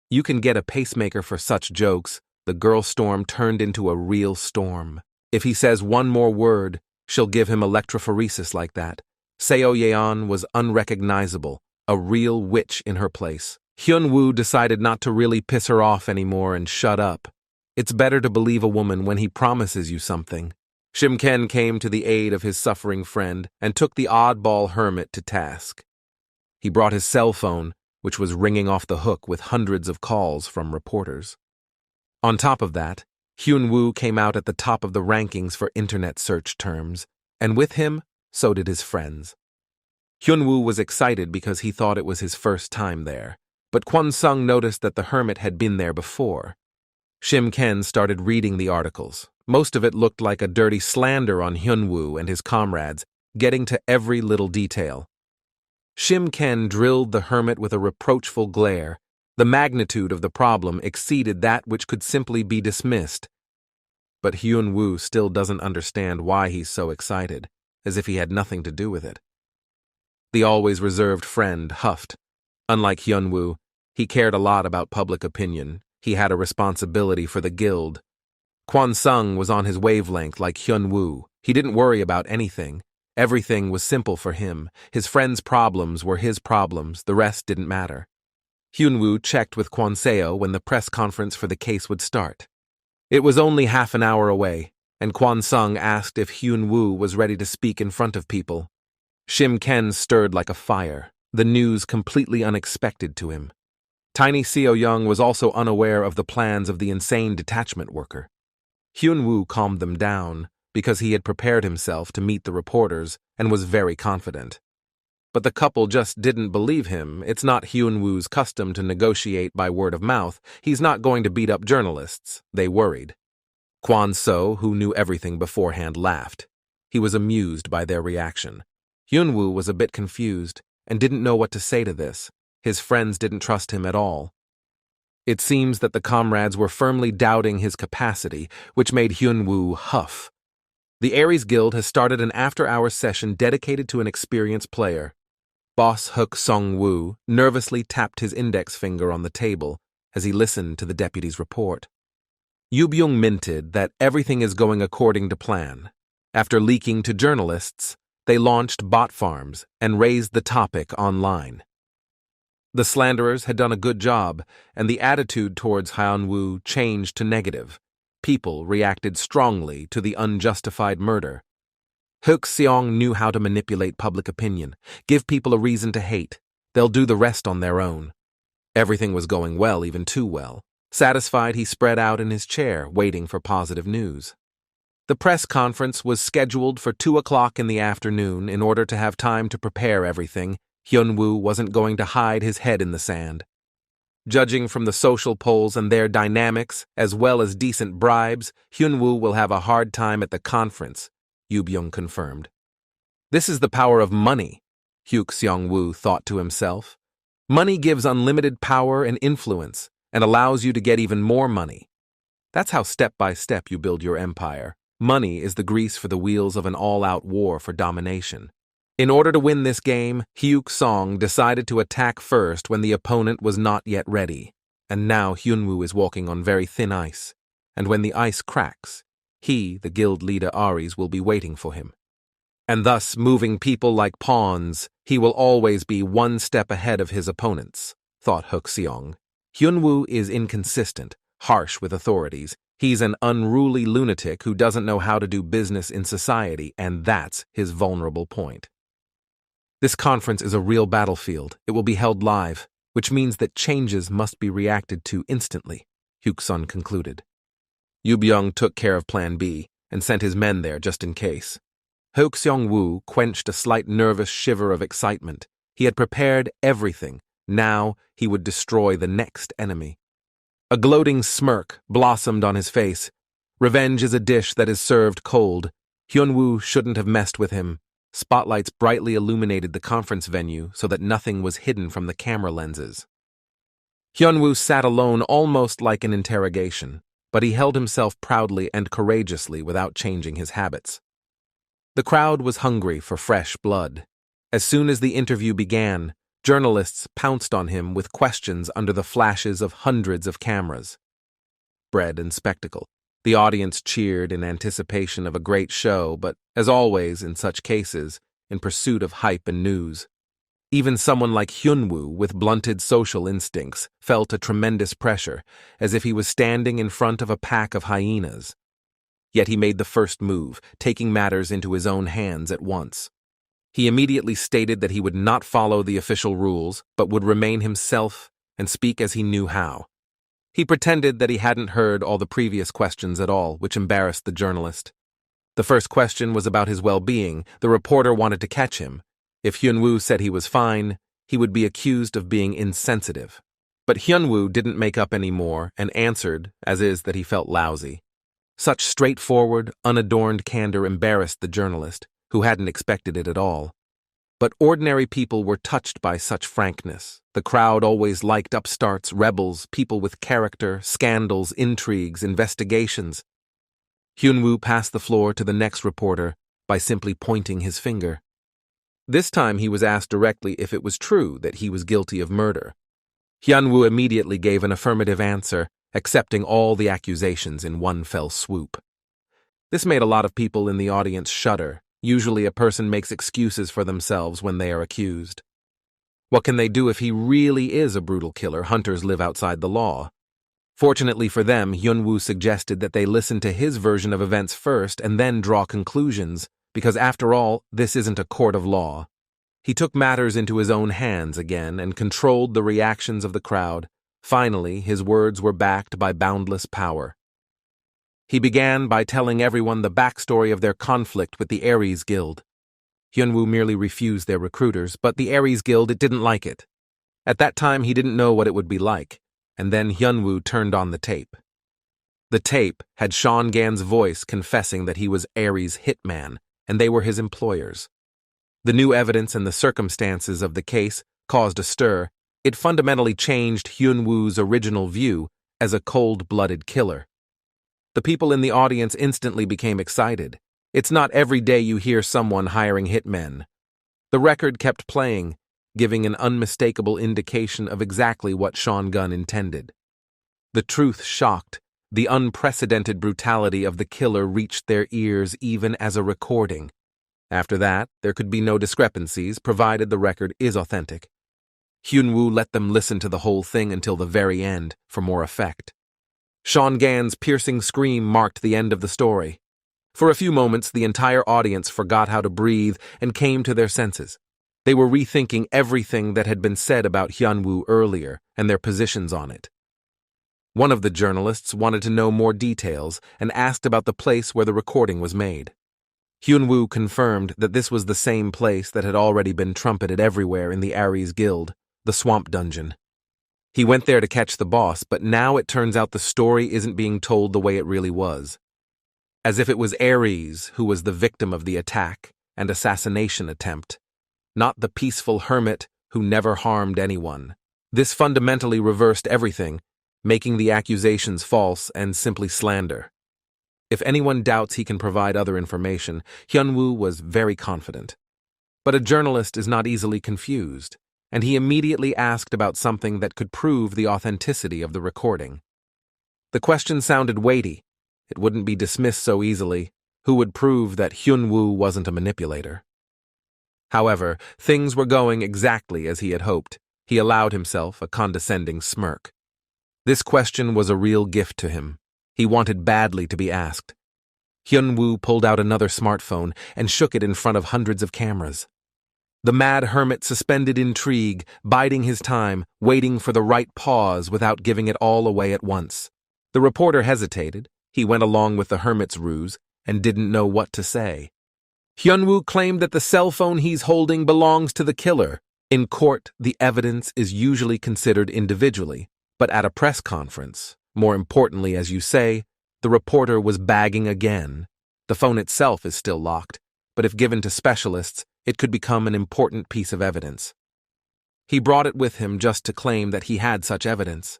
A: You can get a pacemaker for such jokes. The girl storm turned into a real storm. If he says one more word, she'll give him electrophoresis like that. Seoyeon was unrecognizable, a real witch in her place. Hyunwoo decided not to really piss her off anymore and shut up. It's better to believe a woman when he promises you something. Shimken came to the aid of his suffering friend and took the oddball hermit to task. He brought his cell phone, which was ringing off the hook with hundreds of calls from reporters. On top of that, Hyun-woo came out at the top of the rankings for internet search terms, and with him, so did his friends. Hyun-woo was excited because he thought it was his first time there, but Kwon-sung noticed that the hermit had been there before. Shim-ken started reading the articles. Most of it looked like a dirty slander on Hyun-woo and his comrades, getting to every little detail. Shim-ken drilled the hermit with a reproachful glare. The magnitude of the problem exceeded that which could simply be dismissed. But Hyun-woo still doesn't understand why he's so excited, as if he had nothing to do with it. The always reserved friend huffed. Unlike Hyun-woo, he cared a lot about public opinion. He had a responsibility for the guild. Kwon-sung was on his wavelength like Hyun-woo. He didn't worry about anything. Everything was simple for him. His friends' problems were his problems. The rest didn't matter. Hyun-woo checked with Kwon-seo when the press conference for the case would start. It was only half an hour away, and Kwon-sung asked if Hyun-woo was ready to speak in front of people. Shim-ken stirred like a fire, the news completely unexpected to him. Tiny Seo-young was also unaware of the plans of the insane detachment worker. Hyun-woo calmed them down because he had prepared himself to meet the reporters and was very confident. But the couple just didn't believe him. It's not Hyun-woo's custom to negotiate by word of mouth. He's not going to beat up journalists, they worried. Kwon-seo, who knew everything beforehand, laughed. He was amused by their reaction. Hyun-woo was a bit confused and didn't know what to say to this. His friends didn't trust him at all. It seems that the comrades were firmly doubting his capacity, which made Hyun-woo huff. The Aries Guild has started an after-hours session dedicated to an experienced player. Boss Hook Song-woo nervously tapped his index finger on the table as he listened to the deputy's report. Yoo-byung minted that everything is going according to plan. After leaking to journalists, they launched bot farms and raised the topic online. The slanderers had done a good job, and the attitude towards Hyun-woo changed to negative. People reacted strongly to the unjustified murder. Hook Seong knew how to manipulate public opinion, give people a reason to hate. They'll do the rest on their own. Everything was going well, even too well. Satisfied, he spread out in his chair, waiting for positive news. The press conference was scheduled for 2 o'clock in the afternoon in order to have time to prepare everything. Hyun-woo wasn't going to hide his head in the sand. Judging from the social polls and their dynamics, as well as decent bribes, Hyun-woo will have a hard time at the conference, Yoo-byung confirmed. This is the power of money, Hyuk Seong-woo thought to himself. Money gives unlimited power and influence, and allows you to get even more money. That's how step by step you build your empire. Money is the grease for the wheels of an all-out war for domination. In order to win this game, Hyuk Song decided to attack first when the opponent was not yet ready. And now Hyun-woo is walking on very thin ice. And when the ice cracks, he, the guild leader Aries, will be waiting for him. And thus, moving people like pawns, he will always be one step ahead of his opponents, thought Hook Seong. Hyun-woo is inconsistent, harsh with authorities. He's an unruly lunatic who doesn't know how to do business in society, and that's his vulnerable point. This conference is a real battlefield. It will be held live, which means that changes must be reacted to instantly, Hyuk-sun concluded. Yoo-byung took care of Plan B and sent his men there just in case. Hook Seong-woo quenched a slight nervous shiver of excitement. He had prepared everything. Now he would destroy the next enemy. A gloating smirk blossomed on his face. Revenge is a dish that is served cold. Hyun-woo shouldn't have messed with him. Spotlights brightly illuminated the conference venue so that nothing was hidden from the camera lenses. Hyun-woo sat alone almost like an interrogation, but he held himself proudly and courageously without changing his habits. The crowd was hungry for fresh blood. As soon as the interview began, journalists pounced on him with questions under the flashes of hundreds of cameras. Bread and spectacle. The audience cheered in anticipation of a great show, but, as always in such cases, in pursuit of hype and news. Even someone like Hyun-woo, with blunted social instincts, felt a tremendous pressure, as if he was standing in front of a pack of hyenas. Yet he made the first move, taking matters into his own hands at once. He immediately stated that he would not follow the official rules, but would remain himself and speak as he knew how. He pretended that he hadn't heard all the previous questions at all, which embarrassed the journalist. The first question was about his well-being. The reporter wanted to catch him. If Hyunwoo said he was fine, he would be accused of being insensitive. But Hyunwoo didn't make up any more and answered, as is, that he felt lousy. Such straightforward, unadorned candor embarrassed the journalist, who hadn't expected it at all. But ordinary people were touched by such frankness. The crowd always liked upstarts, rebels, people with character, scandals, intrigues, investigations. Hyunwoo passed the floor to the next reporter by simply pointing his finger. This time he was asked directly if it was true that he was guilty of murder. Hyunwoo immediately gave an affirmative answer, accepting all the accusations in one fell swoop. This made a lot of people in the audience shudder. Usually a person makes excuses for themselves when they are accused. What can they do if he really is a brutal killer? Hunters live outside the law. Fortunately for them, Hyunwoo suggested that they listen to his version of events first and then draw conclusions, because after all, this isn't a court of law. He took matters into his own hands again and controlled the reactions of the crowd. Finally, his words were backed by boundless power. He began by telling everyone the backstory of their conflict with the Ares Guild. Hyunwoo merely refused their recruiters, but the Ares Guild, it didn't like it. At that time, he didn't know what it would be like, and then Hyunwoo turned on the tape. The tape had Sean Gan's voice confessing that he was Ares' hitman, and they were his employers. The new evidence and the circumstances of the case caused a stir. It fundamentally changed Hyunwoo's original view as a cold-blooded killer. The people in the audience instantly became excited. It's not every day you hear someone hiring hitmen. The record kept playing, giving an unmistakable indication of exactly what Sean Gunn intended. The truth shocked. The unprecedented brutality of the killer reached their ears even as a recording. After that, there could be no discrepancies, provided the record is authentic. Hyunwoo let them listen to the whole thing until the very end, for more effect. Sean Gan's piercing scream marked the end of the story. For a few moments, the entire audience forgot how to breathe and came to their senses. They were rethinking everything that had been said about Hyunwoo earlier and their positions on it. One of the journalists wanted to know more details and asked about the place where the recording was made. Hyunwoo confirmed that this was the same place that had already been trumpeted everywhere in the Ares Guild, the Swamp Dungeon. He went there to catch the boss, but now it turns out the story isn't being told the way it really was. As if it was Ares who was the victim of the attack and assassination attempt, not the peaceful hermit who never harmed anyone. This fundamentally reversed everything, making the accusations false and simply slander. If anyone doubts he can provide other information, Hyunwoo was very confident. But a journalist is not easily confused, and he immediately asked about something that could prove the authenticity of the recording. The question sounded weighty. It wouldn't be dismissed so easily. Who would prove that Hyunwoo wasn't a manipulator? However, things were going exactly as he had hoped. He allowed himself a condescending smirk. This question was a real gift to him. He wanted badly to be asked. Hyunwoo pulled out another smartphone and shook it in front of hundreds of cameras. The mad hermit suspended intrigue, biding his time, waiting for the right pause without giving it all away at once. The reporter hesitated. He went along with the hermit's ruse and didn't know what to say. Hyunwoo claimed that the cell phone he's holding belongs to the killer. In court, the evidence is usually considered individually, but at a press conference, more importantly, as you say, the reporter was bagging again. The phone itself is still locked, but if given to specialists, it could become an important piece of evidence. He brought it with him just to claim that he had such evidence.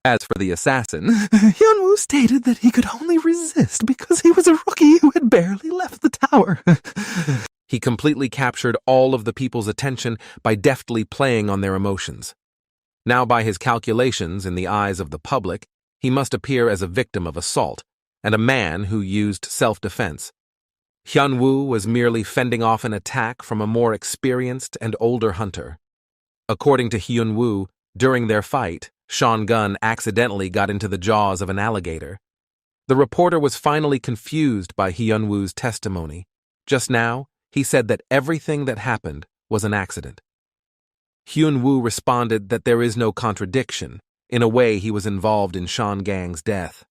A: As for the assassin, Hyunwoo stated that he could only resist because he was a rookie who had barely left the tower. He completely captured all of the people's attention by deftly playing on their emotions. Now, by his calculations in the eyes of the public, he must appear as a victim of assault and a man who used self-defense. Hyunwoo was merely fending off an attack from a more experienced and older hunter. According to Hyunwoo, during their fight, Sean Gunn accidentally got into the jaws of an alligator. The reporter was finally confused by Hyunwoo's testimony. Just now, He said that everything that happened was an accident. Hyun-woo responded that there is no contradiction. In a way, he was involved in Sean Gang's death.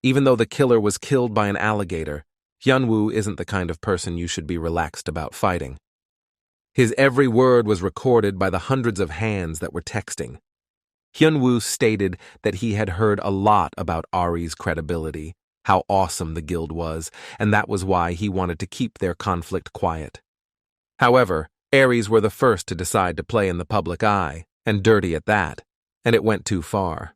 A: Even though the killer was killed by an alligator, Hyun-woo isn't the kind of person you should be relaxed about fighting. His every word was recorded by the hundreds of hands that were texting. Hyun-woo stated that he had heard a lot about Ari's credibility, how awesome the guild was, and that was why he wanted to keep their conflict quiet. However, Aries were the first to decide to play in the public eye, and dirty at that, and it went too far.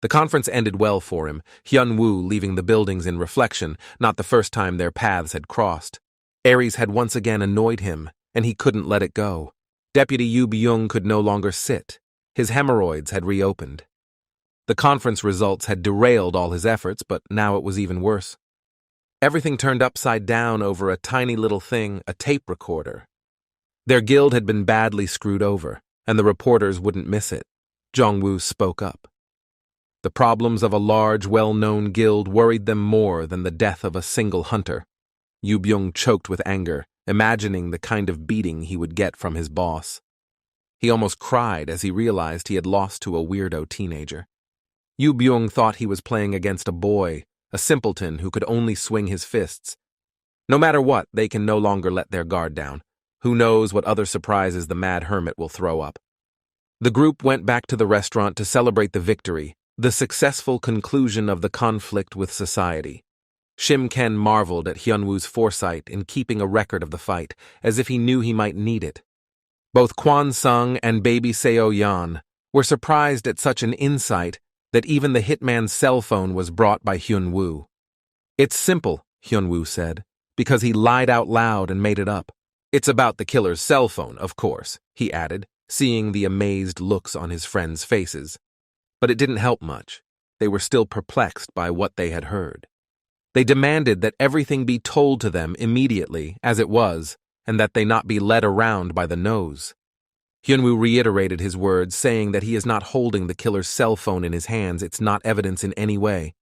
A: The conference ended well for him, Hyun-woo leaving the buildings in reflection, not the first time their paths had crossed. Aries had once again annoyed him, and he couldn't let it go. Deputy Yoo Byung could no longer sit. His hemorrhoids had reopened. The conference results had derailed all his efforts, but now it was even worse. Everything turned upside down over a tiny little thing, a tape recorder. Their guild had been badly screwed over, and the reporters wouldn't miss it. Jong-woo spoke up. The problems of a large, well-known guild worried them more than the death of a single hunter. Yoo Byung choked with anger, imagining the kind of beating he would get from his boss. He almost cried as he realized he had lost to a weirdo teenager. Yoo Byung thought he was playing against a boy, a simpleton who could only swing his fists. No matter what, they can no longer let their guard down. Who knows what other surprises the mad hermit will throw up. The group went back to the restaurant to celebrate the victory, the successful conclusion of the conflict with society. Shim Ken marveled at Hyun-woo's foresight in keeping a record of the fight, as if he knew he might need it. Both Kwon Sung and baby Seo Yeon were surprised at such an insight that even the hitman's cell phone was brought by Hyun-woo. "It's simple," Hyun-woo said, "because he lied out loud and made it up. It's about the killer's cell phone, of course," he added, seeing the amazed looks on his friends' faces. But it didn't help much. They were still perplexed by what they had heard. They demanded that everything be told to them immediately, as it was, and that they not be led around by the nose. Hyun-woo reiterated his words, saying that he is not holding the killer's cell phone in his hands. It's not evidence in any way.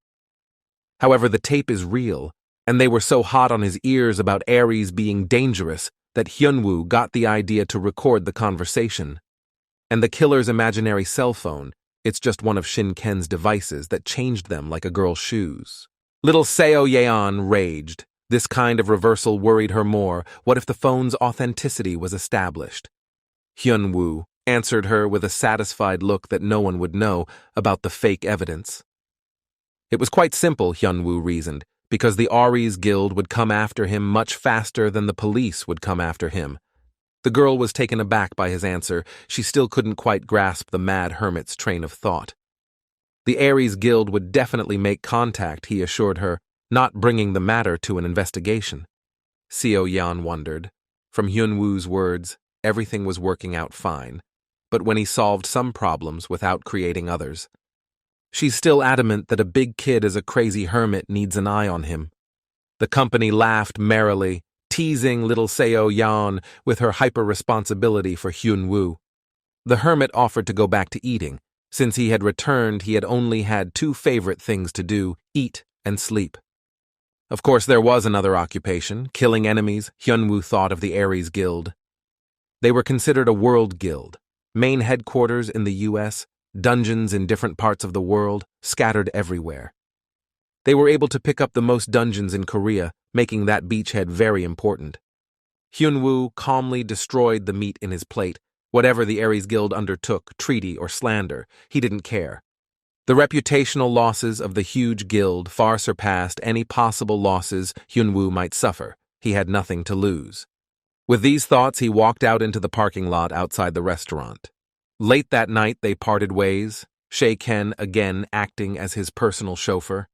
A: However, the tape is real, and they were so hot on his ears about Aries being dangerous that Hyun-woo got the idea to record the conversation. And the killer's imaginary cell phone, it's just one of Shin Ken's devices that changed them like a girl's shoes. Little Seo Yeon raged. This kind of reversal worried her more. What if the phone's authenticity was established? Hyun-woo answered her with a satisfied look that no one would know about the fake evidence. It was quite simple, Hyun-woo reasoned, because the Aries Guild would come after him much faster than the police would come after him. The girl was taken aback by his answer. She still couldn't quite grasp the mad hermit's train of thought. The Aries Guild would definitely make contact, he assured her, not bringing the matter to an investigation. Seo Yeon wondered. From Hyun-woo's words, everything was working out fine, but when he solved some problems without creating others. She's still adamant that a big kid as a crazy hermit needs an eye on him. The company laughed merrily, teasing little Seo Yeon with her hyper-responsibility for Hyun-woo. The hermit offered to go back to eating. Since he had returned, he had only had two favorite things to do, eat and sleep. Of course, there was another occupation, killing enemies. Hyun-woo thought of the Aries Guild. They were considered a world guild, main headquarters in the U.S., dungeons in different parts of the world, scattered everywhere. They were able to pick up the most dungeons in Korea, making that beachhead very important. Hyun-woo calmly destroyed the meat in his plate. Whatever the Aries Guild undertook, treaty or slander, he didn't care. The reputational losses of the huge guild far surpassed any possible losses Hyun-woo might suffer. He had nothing to lose. With these thoughts, he walked out into the parking lot outside the restaurant. Late that night, they parted ways, Shae Ken again acting as his personal chauffeur.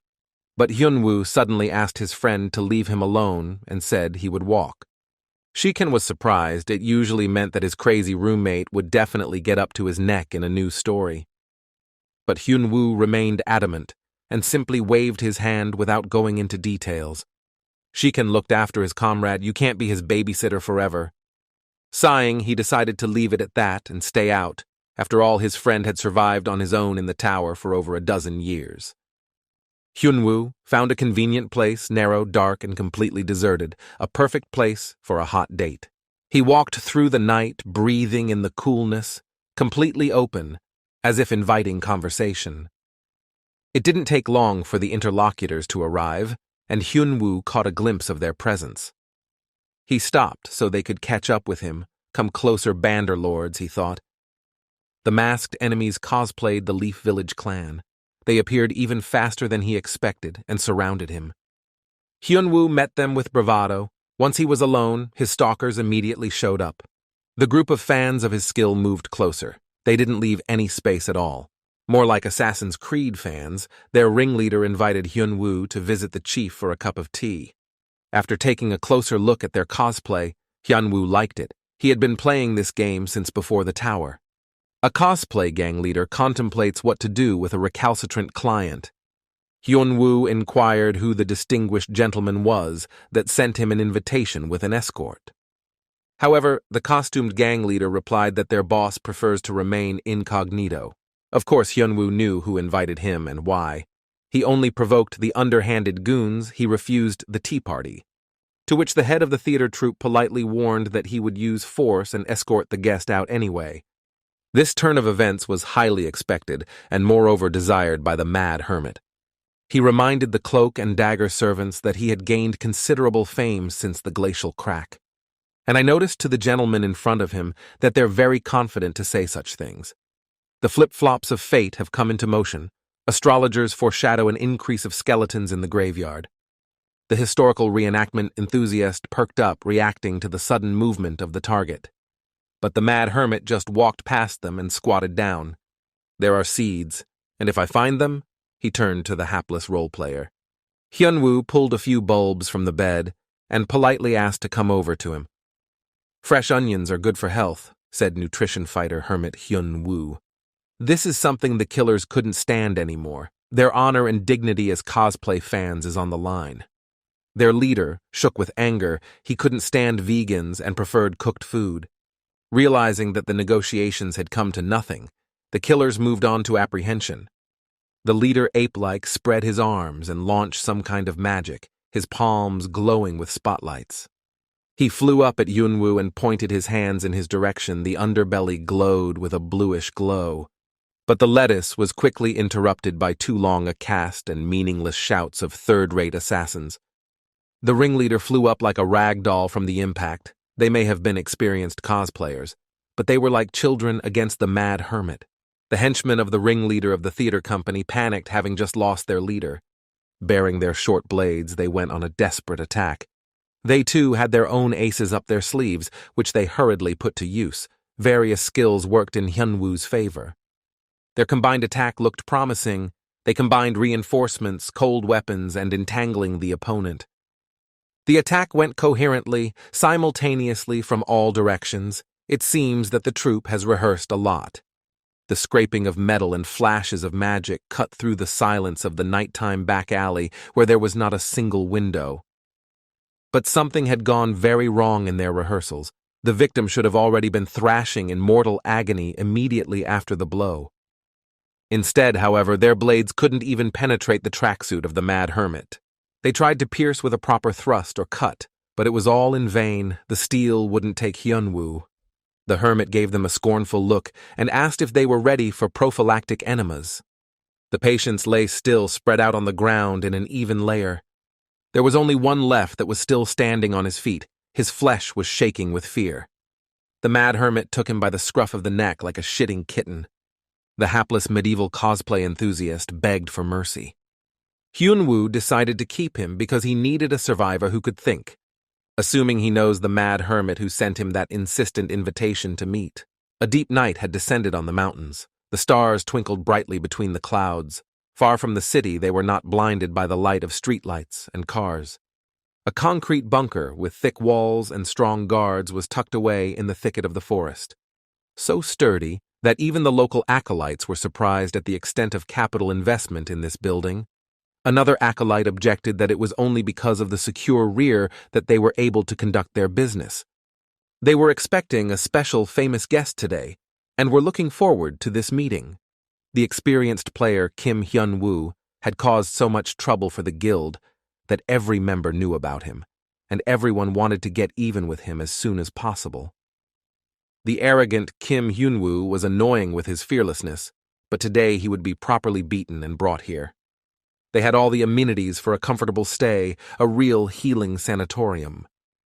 A: But Hyun-woo suddenly asked his friend to leave him alone and said he would walk. Shae-ken was surprised. It usually meant that his crazy roommate would definitely get up to his neck in a new story. But Hyun-woo remained adamant and simply waved his hand without going into details. Shae-ken looked after his comrade. You can't be his babysitter forever. Sighing, he decided to leave it at that and stay out. After all, his friend had survived on his own in the tower for over a dozen years. Hyunwoo found a convenient place, narrow, dark, and completely deserted, a perfect place for a hot date. He walked through the night, breathing in the coolness, completely open, as if inviting conversation. It didn't take long for the interlocutors to arrive, and Hyunwoo caught a glimpse of their presence. He stopped so they could catch up with him, come closer banderlords, he thought. The masked enemies cosplayed the Leaf Village clan. They appeared even faster than he expected and surrounded him. Hyunwoo met them with bravado. Once he was alone, his stalkers immediately showed up. The group of fans of his skill moved closer. They didn't leave any space at all. More like Assassin's Creed fans, their ringleader invited Hyunwoo to visit the chief for a cup of tea. After taking a closer look at their cosplay, Hyunwoo liked it. He had been playing this game since before the tower. A cosplay gang leader contemplates what to do with a recalcitrant client. Hyunwoo inquired who the distinguished gentleman was that sent him an invitation with an escort. However, the costumed gang leader replied that their boss prefers to remain incognito. Of course, Hyunwoo knew who invited him and why. He only provoked the underhanded goons, he refused the tea party. To which the head of the theater troupe politely warned that he would use force and escort the guest out anyway. This turn of events was highly expected and moreover desired by the Mad Hermit. He reminded the cloak and dagger servants that he had gained considerable fame since the glacial crack. And I noticed to the gentlemen in front of him that they're very confident to say such things. The flip-flops of fate have come into motion. Astrologers foreshadow an increase of skeletons in the graveyard. The historical reenactment enthusiast perked up, reacting to the sudden movement of the target. But the Mad Hermit just walked past them and squatted down. There are seeds, and if I find them, he turned to the hapless role-player. Hyunwoo pulled a few bulbs from the bed and politely asked to come over to him. Fresh onions are good for health, said nutrition fighter Hermit Hyunwoo. This is something the killers couldn't stand anymore. Their honor and dignity as cosplay fans is on the line. Their leader, shook with anger, he couldn't stand vegans and preferred cooked food. Realizing that the negotiations had come to nothing, the killers moved on to apprehension. The leader ape-like spread his arms and launched some kind of magic, his palms glowing with spotlights. He flew up at Hyunwoo and pointed his hands in his direction. The underbelly glowed with a bluish glow. But the lettuce was quickly interrupted by too long a cast and meaningless shouts of third-rate assassins. The ringleader flew up like a rag doll from the impact. They may have been experienced cosplayers, but they were like children against the Mad Hermit. The henchmen of the ringleader of the theater company panicked, having just lost their leader. Bearing their short blades, they went on a desperate attack. They too had their own aces up their sleeves, which they hurriedly put to use. Various skills worked in Hyunwoo's favor. Their combined attack looked promising. They combined reinforcements, cold weapons, and entangling the opponent. The attack went coherently, simultaneously from all directions. It seems that the troupe has rehearsed a lot. The scraping of metal and flashes of magic cut through the silence of the nighttime back alley where there was not a single window. But something had gone very wrong in their rehearsals. The victim should have already been thrashing in mortal agony immediately after the blow. Instead, however, their blades couldn't even penetrate the tracksuit of the Mad Hermit. They tried to pierce with a proper thrust or cut, but it was all in vain. The steel wouldn't take Hyunwoo. The hermit gave them a scornful look and asked if they were ready for prophylactic enemas. The patients lay still, spread out on the ground in an even layer. There was only one left that was still standing on his feet. His flesh was shaking with fear. The Mad Hermit took him by the scruff of the neck like a shitting kitten. The hapless medieval cosplay enthusiast begged for mercy. Hyunwoo decided to keep him because he needed a survivor who could think, assuming he knows the Mad Hermit who sent him that insistent invitation to meet. A deep night had descended on the mountains. The stars twinkled brightly between the clouds. Far from the city, they were not blinded by the light of streetlights and cars. A concrete bunker with thick walls and strong guards was tucked away in the thicket of the forest. So sturdy that even the local acolytes were surprised at the extent of capital investment in this building. Another acolyte objected that it was only because of the secure rear that they were able to conduct their business. They were expecting a special famous guest today, and were looking forward to this meeting. The experienced player Kim Hyunwoo had caused so much trouble for the guild that every member knew about him, and everyone wanted to get even with him as soon as possible. The arrogant Kim Hyunwoo was annoying with his fearlessness, but today he would be properly beaten and brought here. They had all the amenities for a comfortable stay, a real healing sanatorium.